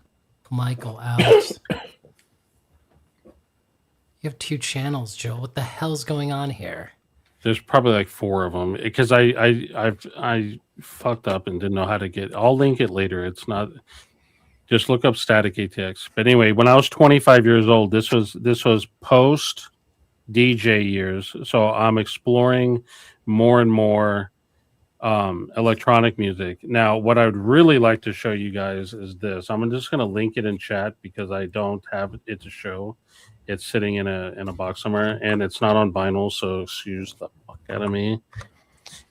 Michael out. You have 2 channels, Joel. What the hell's going on here? There's probably like 4 of them because I fucked up and didn't know how to get. I'll link it later. It's not. Just look up Static ATX. But anyway, when I was 25 years old, this was post DJ years, so I'm exploring more and more electronic music. Now, what I would really like to show you guys is this. I'm just going to link it in chat because I don't have it to show. It's sitting in a box somewhere, and it's not on vinyl, so excuse the fuck out of me.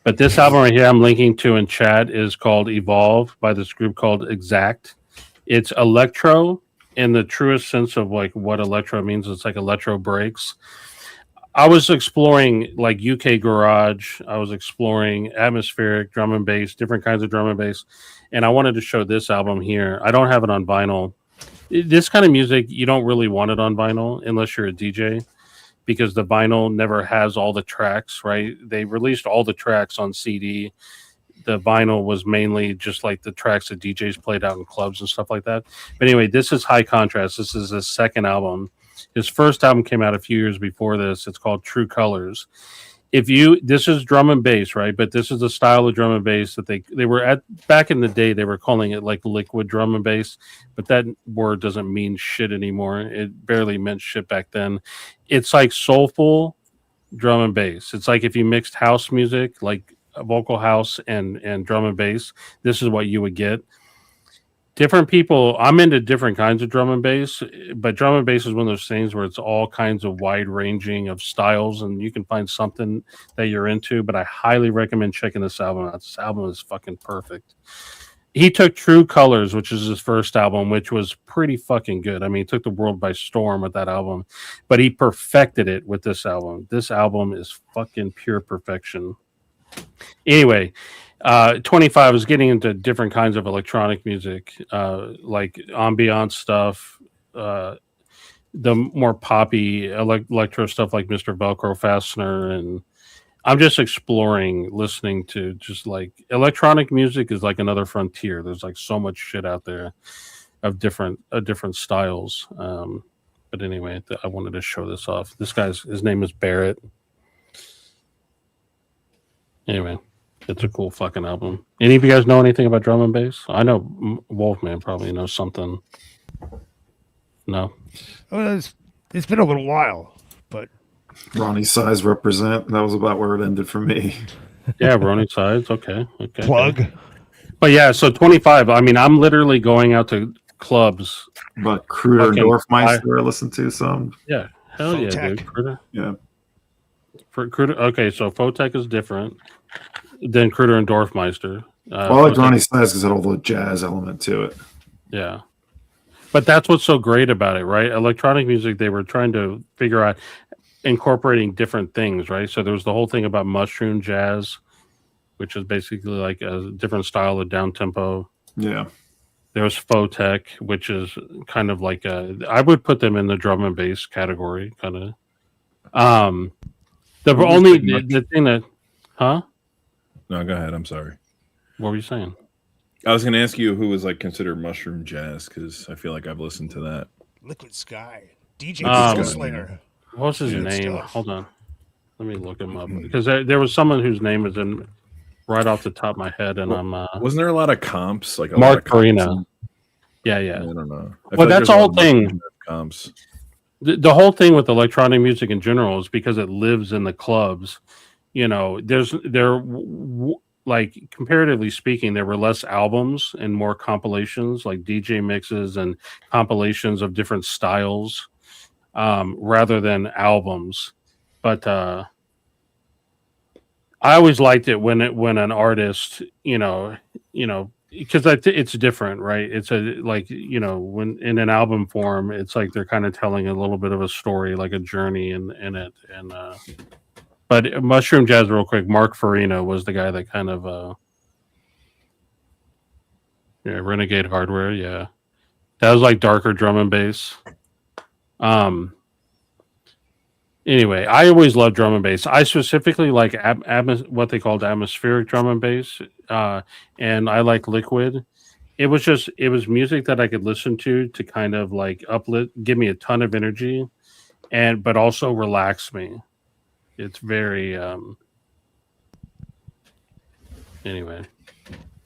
But this album right here I'm linking to in chat is called Evolve by this group called Exact. It's electro in the truest sense of like what electro means. It's like electro breaks. I was exploring like UK garage. I was exploring atmospheric drum and bass, different kinds of drum and bass, and I wanted to show this album here. I don't have it on vinyl. This kind of music, you don't really want it on vinyl unless you're a DJ, because the vinyl never has all the tracks, right? They released all the tracks on CD. The vinyl was mainly just like the tracks that DJs played out in clubs and stuff like that. But anyway, this is High Contrast. This is his second album. His first album came out a few years before this. It's called True Colors. This is drum and bass, right? But this is the style of drum and bass that they were at back in the day. They were calling it like liquid drum and bass, but that word doesn't mean shit anymore. It barely meant shit back then. It's like soulful drum and bass. It's like if you mixed house music, like vocal house and drum and bass, this is what you would get. Different people, I'm into different kinds of drum and bass, but drum and bass is one of those things where it's all kinds of wide ranging of styles, and you can find something that you're into. But I highly recommend checking this album out. This album is fucking perfect. He took True Colors, which is his first album, which was pretty fucking good. I mean, he took the world by storm with that album, but he perfected it with this album. This album is fucking pure perfection. Anyway, 25 is getting into different kinds of electronic music, like ambient stuff, the more poppy electro stuff like Mr. Velcro Fastener. And I'm just exploring, listening to just like electronic music is like another frontier. There's like so much shit out there of different styles. But anyway, I wanted to show this off. His name is Barrett. Anyway. It's a cool fucking album. Any of you guys know anything about drum and bass? I know Wolfman probably knows something. No? Well, it's been a little while, but Ronnie Size represent. That was about where it ended for me. Yeah, Ronnie Sides. Okay. plug. Okay. But yeah, so 25. I mean, I'm literally going out to clubs. But Kruder Dorfmeister, I listened to some. Yeah. Hell yeah, Photech. dude. Kruder. Yeah. For Kruder, okay, so Photech is different than Kruder and Dorfmeister. Well, I like Ronnie Size because it had all the jazz element to it. Yeah. But that's what's so great about it, right? Electronic music, they were trying to figure out incorporating different things, right? So there was the whole thing about mushroom jazz, which is basically like a different style of down tempo. Yeah. There was Photech, which is kind of like I would put them in the drum and bass category, kind of. The thing that, huh? No, go ahead. I'm sorry. What were you saying? I was going to ask you who was like considered mushroom jazz, because I feel like I've listened to that. Liquid Sky. DJ Disco Slinger. What's his Good name? stuff. Hold on. Let me look him up. Because there was someone whose name is in right off the top of my head, and Wasn't there a lot of comps? Like Mark Farina. Yeah. I don't know. Well, that's the whole thing. Comps. The whole thing with electronic music in general is because it lives in the clubs. You know, like comparatively speaking, there were less albums and more compilations, like DJ mixes and compilations of different styles, rather than albums. But I always liked it when an artist, because it's different, right? It's when in an album form, it's like they're kind of telling a little bit of a story, like a journey in it. And but Mushroom Jazz, real quick, Mark Farina was the guy that kind of Renegade Hardware, yeah, that was like darker drum and bass. Anyway, I always loved drum and bass. I specifically like what they called atmospheric drum and bass, and I like liquid. It was music that I could listen to kind of like uplift, give me a ton of energy, but also relax me. It's very anyway,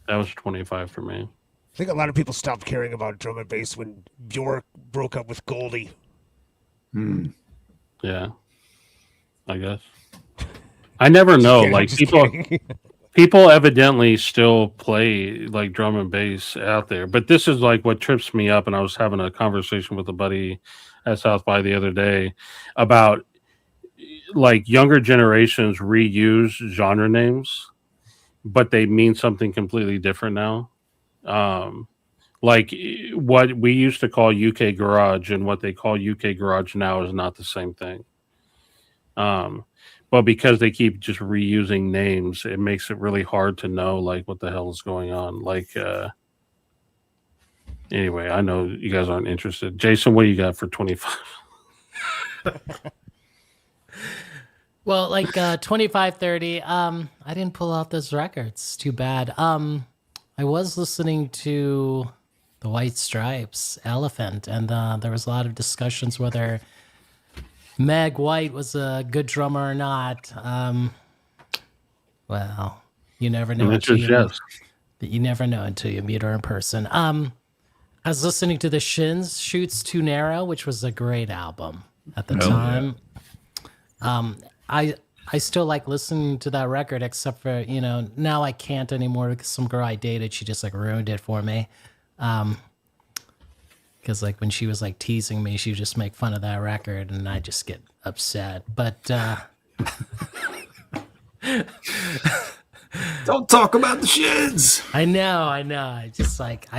that was 25 for me. I think a lot of people stopped caring about drum and bass when Bjork broke up with Goldie. Yeah, I guess. I never know. Kidding, like just people, kidding. people evidently still play like drum and bass out there, but this is like what trips me up. And I was having a conversation with a buddy at South by the other day about like younger generations reuse genre names, but they mean something completely different now. Like what we used to call UK garage and what they call UK garage now is not the same thing. But because they keep just reusing names, it makes it really hard to know like what the hell is going on. Like, anyway, I know you guys aren't interested. Jason, what do you got for 25? Well, like 25, 30. I didn't pull out those records. Too bad. I was listening to the White Stripes, Elephant, and there was a lot of discussions whether Meg White was a good drummer or not. Well, you never know The answer is yes. you never know until you meet her in person. I was listening to the Shins, Shoots Too Narrow, which was a great album at the time. I still like listening to that record, except for, now I can't anymore because some girl I dated, she just like ruined it for me. Because like when she was like teasing me, she would just make fun of that record and I just get upset. But Don't talk about the Shins. I know. I just like,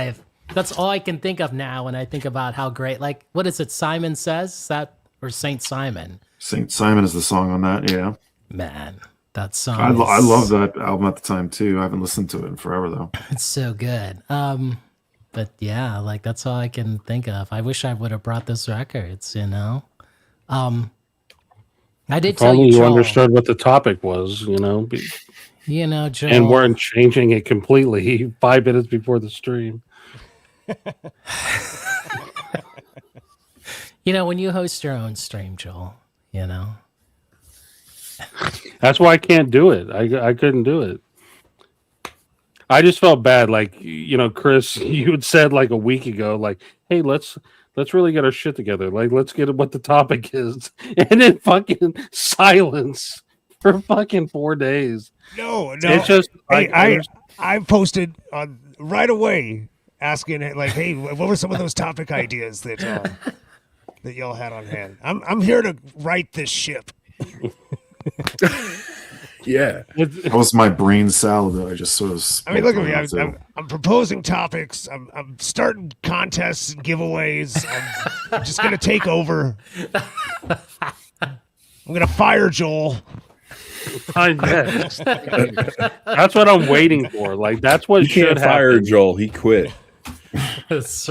that's all I can think of now when I think about how great, like, what is it? Simon Says? Is that, or Saint Simon? Saint Simon is the song on that. Yeah. Man, that song. I love that album at the time too. I haven't listened to it in forever though. It's so good. But yeah, like that's all I can think of. I wish I would have brought those records, I did tell Probably you, you Joel, understood what the topic was, Joel, and weren't changing it completely 5 minutes before the stream. When you host your own stream, Joel, That's why I can't do it. I couldn't do it. I just felt bad. Like, Chris, you had said like a week ago, like, hey, let's really get our shit together. Like, let's get what the topic is. And then fucking silence for fucking 4 days. No. It's just I posted right away asking like, hey, what were some of those topic ideas that y'all had on hand? I'm here to right this ship. Yeah, That was my brain salad that I just sort of. I mean, look at me. I'm proposing topics. I'm starting contests and giveaways. I'm just gonna take over. I'm gonna fire Joel. That's what I'm waiting for. Like, that's what you should can't fire happen. Joel. He quit. That's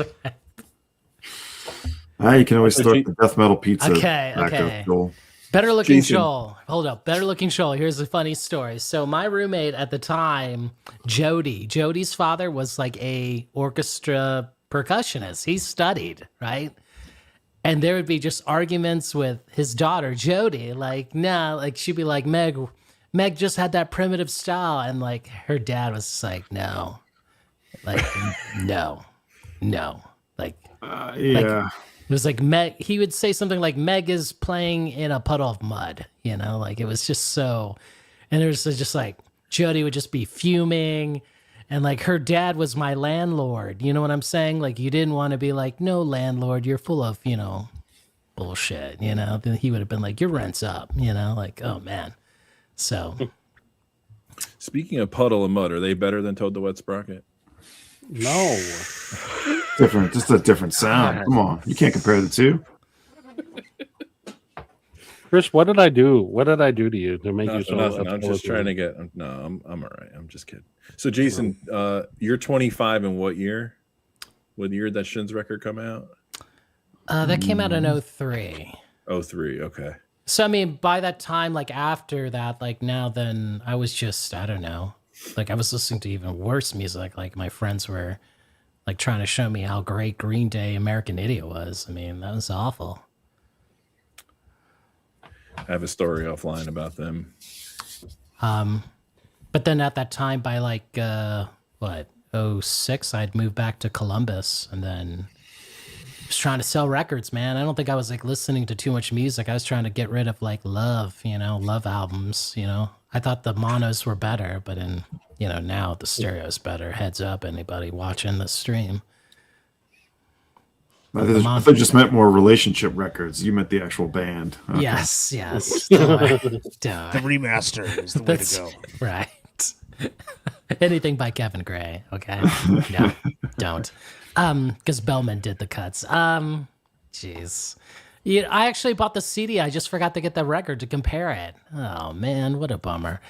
right. You can always start the death metal pizza. Okay. Joel. Better looking Jason. Joel. Hold up. Better looking Joel. Here's a funny story. So my roommate at the time, Jody's father was like a orchestra percussionist. He studied, right? And there would be just arguments with his daughter, Jody. Like, nah, like she'd be like, Meg just had that primitive style. And like her dad was just like, no. Like, no. Like, Yeah. it was like Meg. He would say something like Meg is playing in a puddle of mud, like it was just so. And it was just like Jody would just be fuming, and like her dad was my landlord. You know what I'm saying? Like you didn't want to be like, no, landlord, you're full of bullshit. Then he would have been like, your rent's up. Like, oh man. So. Speaking of puddle of mud, are they better than Toad the Wet Sprocket? No. Different, just a different sound. Come on, you can't compare the two. Chris, what did I do? What did I do to you to make you so Nothing. I'm upset just with trying me? to get. No, I'm all right. I'm just kidding. So, Jason, you're 25 in what year? What year did that Shins record come out? That came out in 2003. 03. Okay. So, I mean, by that time, like after that, like now, then I was just, I don't know. Like I was listening to even worse music. Like my friends were like trying to show me how great Green Day American Idiot was. I mean, that was awful. I have a story offline about them. But then at that time, by like, 06, I'd moved back to Columbus and then was trying to sell records, man. I don't think I was like listening to too much music. I was trying to get rid of like love albums, I thought the monos were better, but now the stereo's better. Heads up, anybody watching the stream. I thought you just meant more relationship records. You meant the actual band. Okay. Yes. Don't. The remaster is the way to go. Right. Anything by Kevin Gray, okay? No, don't. Because Bellman did the cuts. Jeez. Yeah, I actually bought the CD. I just forgot to get the record to compare it. Oh man, what a bummer.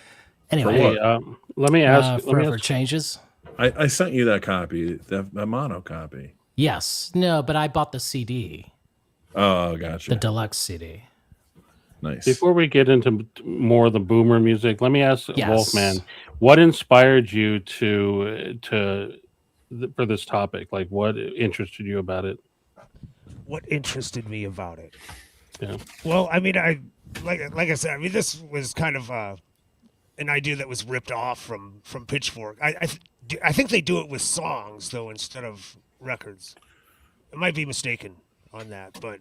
Anyway, Hey, let me ask. Forever Changes. I sent you that copy, that mono copy. Yes, no, but I bought the CD, Oh, gotcha. the deluxe CD. Nice. Before we get into more of the boomer music, let me ask Yes. Wolfman, what inspired you for this topic? Like, what interested you about it? What interested me about it? Yeah. Well, I mean, like I said, I mean, this was kind of an idea that was ripped off from Pitchfork. I think they do it with songs though instead of records. I might be mistaken on that, but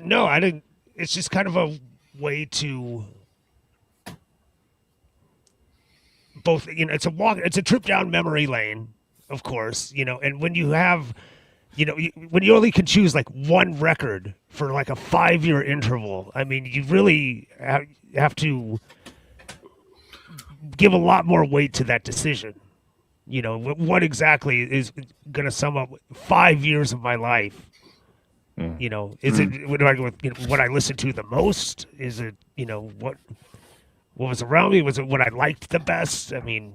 no, I didn't. It's just kind of a way to both. You know, it's a trip down memory lane, of course. You know, and when you have, you know, when you only can choose like one record for like a 5-year interval, I mean, you really have to give a lot more weight to that decision. You know, what exactly is going to sum up 5 years of my life? You know, is it what I listened to the most? Is it, you know, what was around me? Was it what I liked the best? I mean,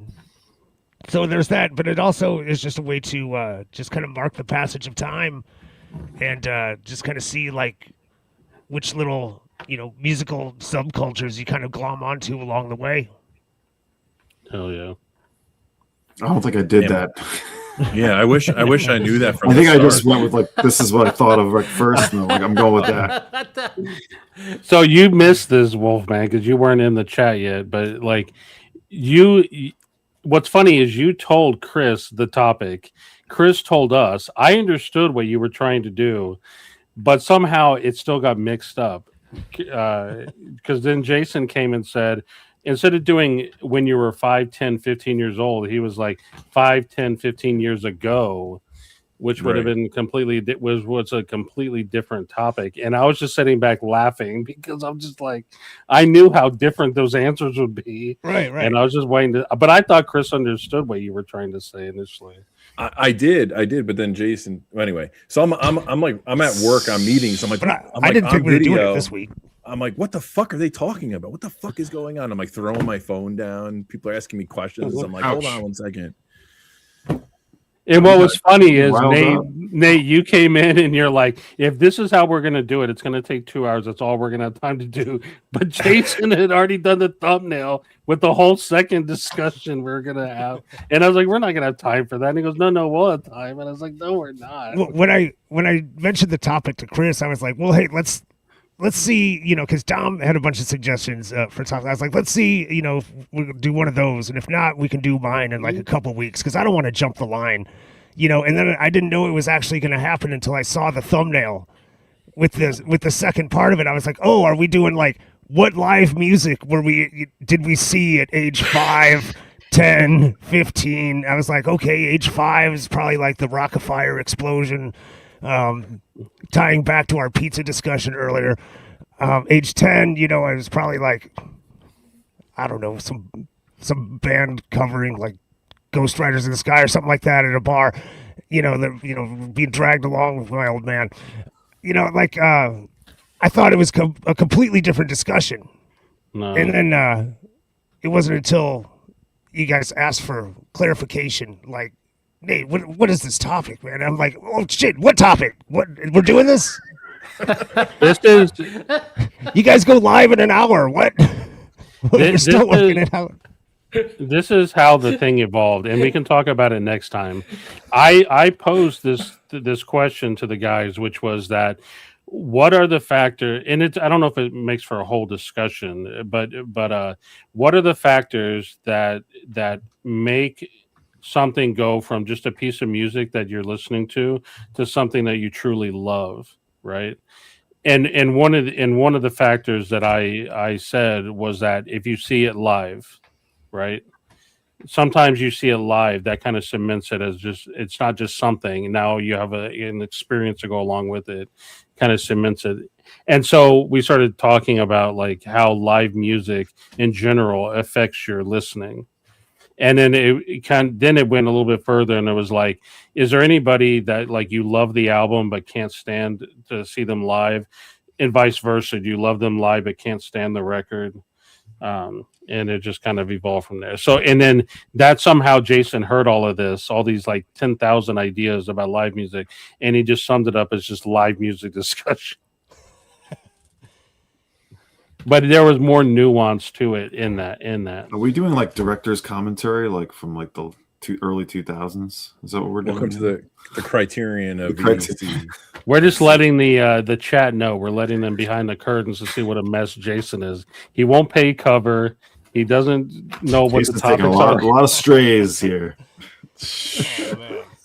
so there's that, but it also is just a way to just kind of mark the passage of time and just kind of see like which little, you know, musical subcultures you kind of glom onto along the way. Hell yeah. I don't think I did that. Yeah, I wish I knew that from I think the I start. just went with like, this is what I thought of like first, and like I'm going with that. So you missed this, Wolfman, because you weren't in the chat yet. But like, what's funny is you told Chris the topic. Chris told us. I understood what you were trying to do, but somehow it still got mixed up. Because then Jason came and said, instead of doing when you were 5, 10, 15 years old, he was like 5, 10, 15 years ago, which would have been was a completely different topic. And I was just sitting back laughing because I'm just like, I knew how different those answers would be. Right. And I was just waiting to, but I thought Chris understood what you were trying to say initially. I did, but then Jason. Anyway, so I'm at work, I'm meeting, so I'm like, But I didn't think we were doing it this week. I'm like, what the fuck are they talking about? What the fuck is going on? I'm like throwing my phone down. People are asking me questions. I'm like, hold on one second. And what was funny is, Riled up. Nate, you came in and you're like, if this is how we're going to do it, it's going to take 2 hours. That's all we're going to have time to do. But Jason had already done the thumbnail with the whole second discussion we're going to have. And I was like, we're not going to have time for that. And he goes, no, we'll have time. And I was like, no, we're not. Well, when I mentioned the topic to Chris, I was like, well, hey, let's see, you know, because Dom had a bunch of suggestions for topics. I was like, let's see, you know, if we can do one of those, and if not, we can do mine in like a couple weeks because I don't want to jump the line, you know. And then I didn't know it was actually going to happen until I saw the thumbnail with the second part of it. I was like, oh, are we doing like what live music did we see at age 5, 10, 15? I was like, okay, age 5 is probably like the Rockefeller explosion. Tying back to our pizza discussion earlier, age 10, you know, I was probably like, I don't know, some band covering like Ghost Riders in the Sky or something like that at a bar, you know, being dragged along with my old man, you know, like I thought it was a completely different discussion, and then it wasn't until you guys asked for clarification, like, Nate, what is this topic, man? I'm like, oh shit, what topic? What, we're doing this? This is You guys go live in an hour. What? We're still working it out. This is how the thing evolved, and we can talk about it next time. I posed this question to the guys, which was that what are the factors, and I don't know if it makes for a whole discussion, but what are the factors that make something go from just a piece of music that you're listening to something that you truly love, right? And one of the factors that I said was that if you see it live, right? Sometimes you see it live, that kind of cements it as just, it's not just something. Now you have an experience to go along with it, kind of cements it. And so we started talking about like how live music in general affects your listening. And then it went a little bit further, and it was like, is there anybody that like you love the album but can't stand to see them live, and vice versa? Do you love them live but can't stand the record? And it just kind of evolved from there. So, and then that somehow Jason heard all of this, all these like 10,000 ideas about live music, and he just summed it up as just live music discussion. But there was more nuance to it in that. Are we doing like director's commentary, like from like the early 2000s? Is that what we're doing? Welcome to the criterion of The We're just letting the chat know. We're letting them behind the curtains to see what a mess Jason is. He won't pay cover. He doesn't know what Jason's the topics taking are. a lot of strays here.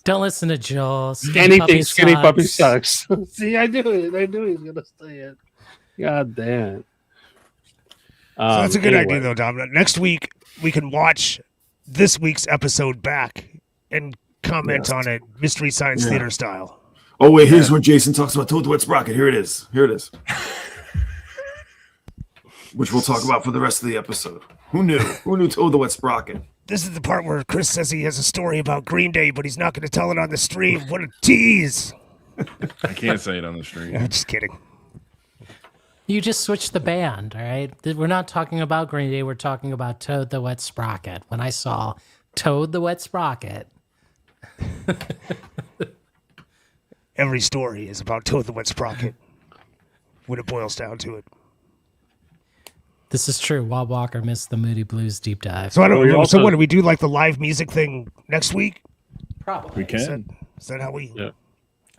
Don't listen to Joel. Anything skinny puppy sucks. sucks. See, I knew it. I knew he was gonna say it. God damn. So that's a good idea, though, Dom. Next week, we can watch this week's episode back and comment on it, Mystery Science Theater style. Oh, wait, here's when Jason talks about Toad the Wet Sprocket. Here it is. Which we'll talk about for the rest of the episode. Who knew? Who knew Toad the Wet Sprocket? This is the part where Chris says he has a story about Green Day, but he's not going to tell it on the stream. What a tease. I can't say it on the stream. I'm just kidding. You just switched the band, all right? We're not talking about Green Day. We're talking about Toad the Wet Sprocket. When I saw Toad the Wet Sprocket. Every story is about Toad the Wet Sprocket when it boils down to it. This is true. Walt Walker missed the Moody Blues deep dive. So I don't know. So what, do we do like the live music thing next week? Probably. We can. Is that how we... Yeah.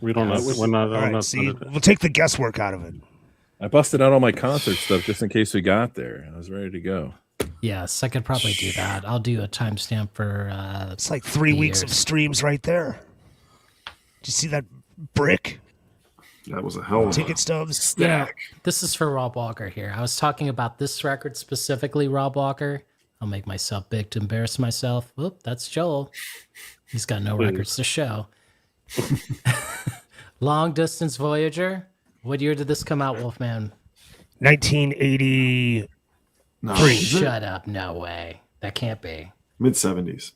We don't know. We're not. All right, see, we'll take the guesswork out of it. I busted out all my concert stuff just in case we got there. I was ready to go. Yes, I could probably do that. I'll do a timestamp for... It's like 3 weeks of streams right there. Did you see that brick? That was a hell of a ticket stubs. stack. This is for Rob Walker here. I was talking about this record specifically, Rob Walker. I'll make myself big to embarrass myself. Whoop, that's Joel. He's got no records to show. Long Distance Voyager. What year did this come out, Wolfman? 1983. No, Shut up. No way. That can't be. Mid-70s.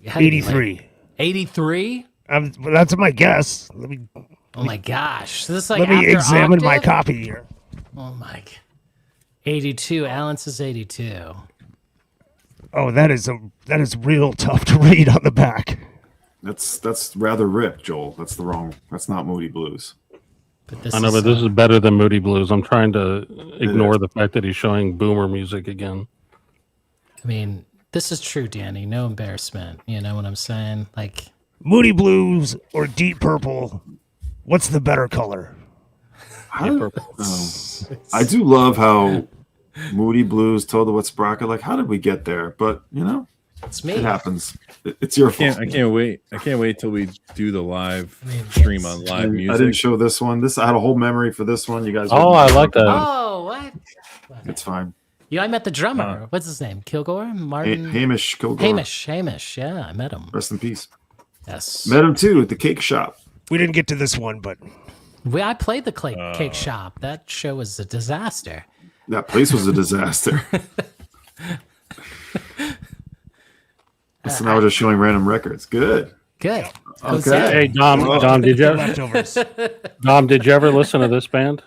83. 83? That's my guess. Oh my gosh. This is like let me after examine my Octave? copy here. Oh my. 82. Alan says 82. Oh, that is real tough to read on the back. That's rather ripped, Joel. That's not Moody Blues. But I know, but this is better than Moody Blues. I'm trying to ignore the fact that he's showing boomer music again. I mean, this is true, Danny. No embarrassment. You know what I'm saying? Like Moody Blues or Deep Purple. What's the better color? I do love how Moody Blues, Toad the Wet Sprocket. Like, how did we get there? But it's me. it happens. It's your fault. I can't wait. I can't wait till we do the live stream on live music. I didn't show this one. I had a whole memory for this one. You guys. Oh, I like that. Oh, what? It's fine. Yeah, I met the drummer. What's his name? Kilgore? Martin? Hamish Kilgore. Hamish. Yeah, I met him. Rest in peace. Yes. Met him too at the cake shop. We didn't get to this one, but I played the cake shop. That show was a disaster. That place was a disaster. So now we're just showing random records. Good. Good. Okay. Hey, Dom, did you leftovers. Dom, did you ever listen to this band?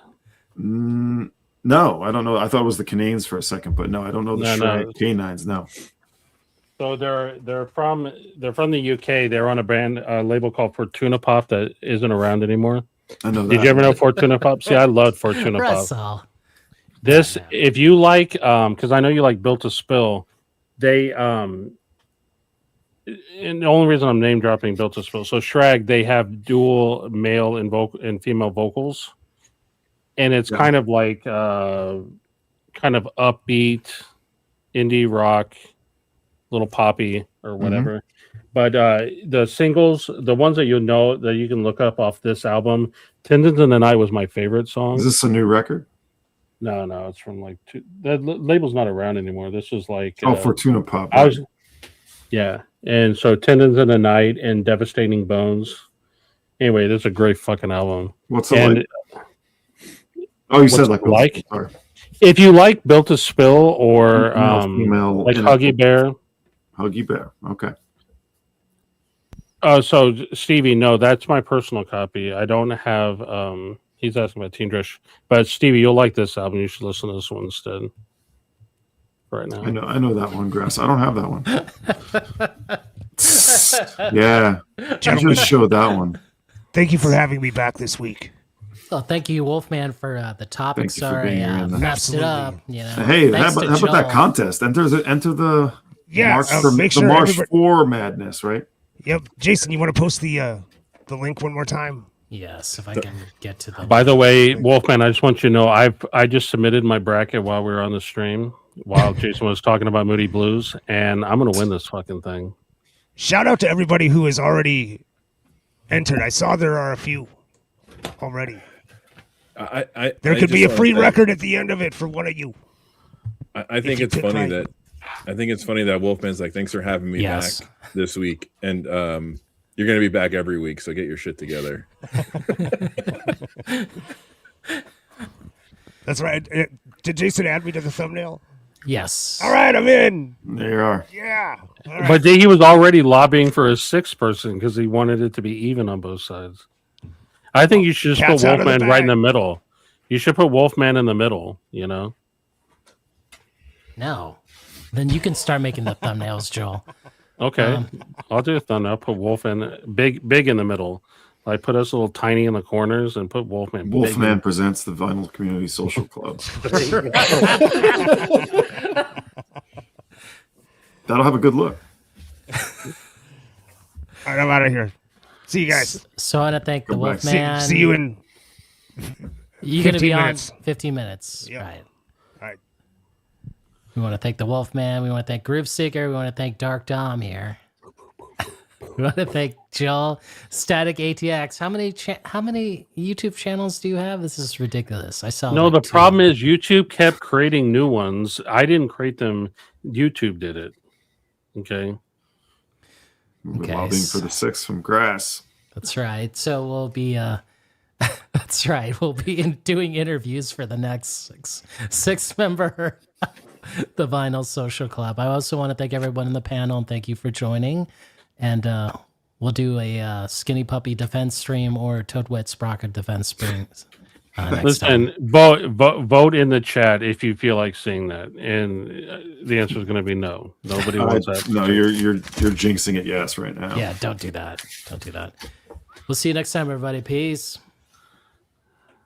No, I don't know. I thought it was the Canines for a second, but no, I don't know the Canines. No. So they're from the UK. They're on a band label called Fortuna Pop that isn't around anymore. I know that. Did you ever know Fortuna Pop? See, I loved Fortuna Pop. Russell. This, if you like, because I know you like Built to Spill, they and the only reason I'm name dropping Built to Spill. So Shrag, they have dual male and female vocals, and it's kind of like kind of upbeat indie rock, little poppy or whatever. But the singles, the ones that you know that you can look up off this album, "Tendons in the Night" was my favorite song. Is this a new record? No, it's from like that label's not around anymore. This was like Fortuna Pop. Yeah, and so "Tendons in the Night" and "Devastating Bones." Anyway, this is a great fucking album. What's it like? Oh, you said like. If you like Built to Spill or female, like Huggy Bear. Huggy Bear. Okay. Oh, so Stevie, no, that's my personal copy. I don't have. He's asking about Teen Drish, but Stevie, you'll like this album. You should listen to this one instead. Right now, I know that one, Grass. I don't have that one. Yeah, I just showed that one. Thank you for having me back this week. Well, thank you, Wolfman, for the topic. Thank you for Sorry, being here in the- messed it up. You know. Hey, Thanks how to about that Joel. contest? Enter the Yeah, March make the sure March everybody- 4 madness, right? Yep, Jason, you want to post the link one more time? Yes, if I can get to the. by the way, Wolfman, I just want you to know I just submitted my bracket while we were on the stream while Jason was talking about Moody Blues, and I'm gonna win this fucking thing. Shout out to everybody who has already entered. I saw there are a few already. There could be a free record at the end of it for one of you. I think you it's pick funny right. that Wolfman's like, thanks for having me Yes. back this week, and you're gonna be back every week, so get your shit together. That's right. Did Jason add me to the thumbnail? Yes. All right, I'm in. There you are. Yeah. All right. But he was already lobbying for a sixth person because he wanted it to be even on both sides. I think you should just Cat's put out of the Wolfman right in bag. the middle. You should put Wolfman in the middle. You know. No. Then you can start making the thumbnails, Joel. Okay, I'll do a thumbnail. Put Wolfman big in the middle. Like put us a little tiny in the corners and put Wolfman. big Wolfman presents the Vinyl Community Social Club. That'll have a good look. All right, I'm out of here. See you guys. So I want to thank the Come back. Wolfman. See you in. You're going to 15 be minutes. on 15 minutes. Yep. Right. All right. We want to thank the Wolfman. We want to thank Groove Seeker. We want to thank Dark Dom here. We want to thank Joel, Static ATX. How many YouTube channels do you have? This is ridiculous. I saw. No, like the 2. problem is YouTube kept creating new ones. I didn't create them. YouTube did it. Okay. We're Okay, lobbying for the 6 from Grass. That's right. So we'll be. That's right. We'll be doing interviews for the next six member the Vinyl Social Club. I also want to thank everyone in the panel and thank you for joining. And we'll do a Skinny Puppy defense stream or Toad Wet Sprocket defense stream next time. Listen, vote in the chat if you feel like seeing that, and the answer is going to be no. Nobody wants that. No, you're jinxing it. Yes, right now. Yeah, don't do that. Don't do that. We'll see you next time, everybody. Peace.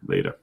Later.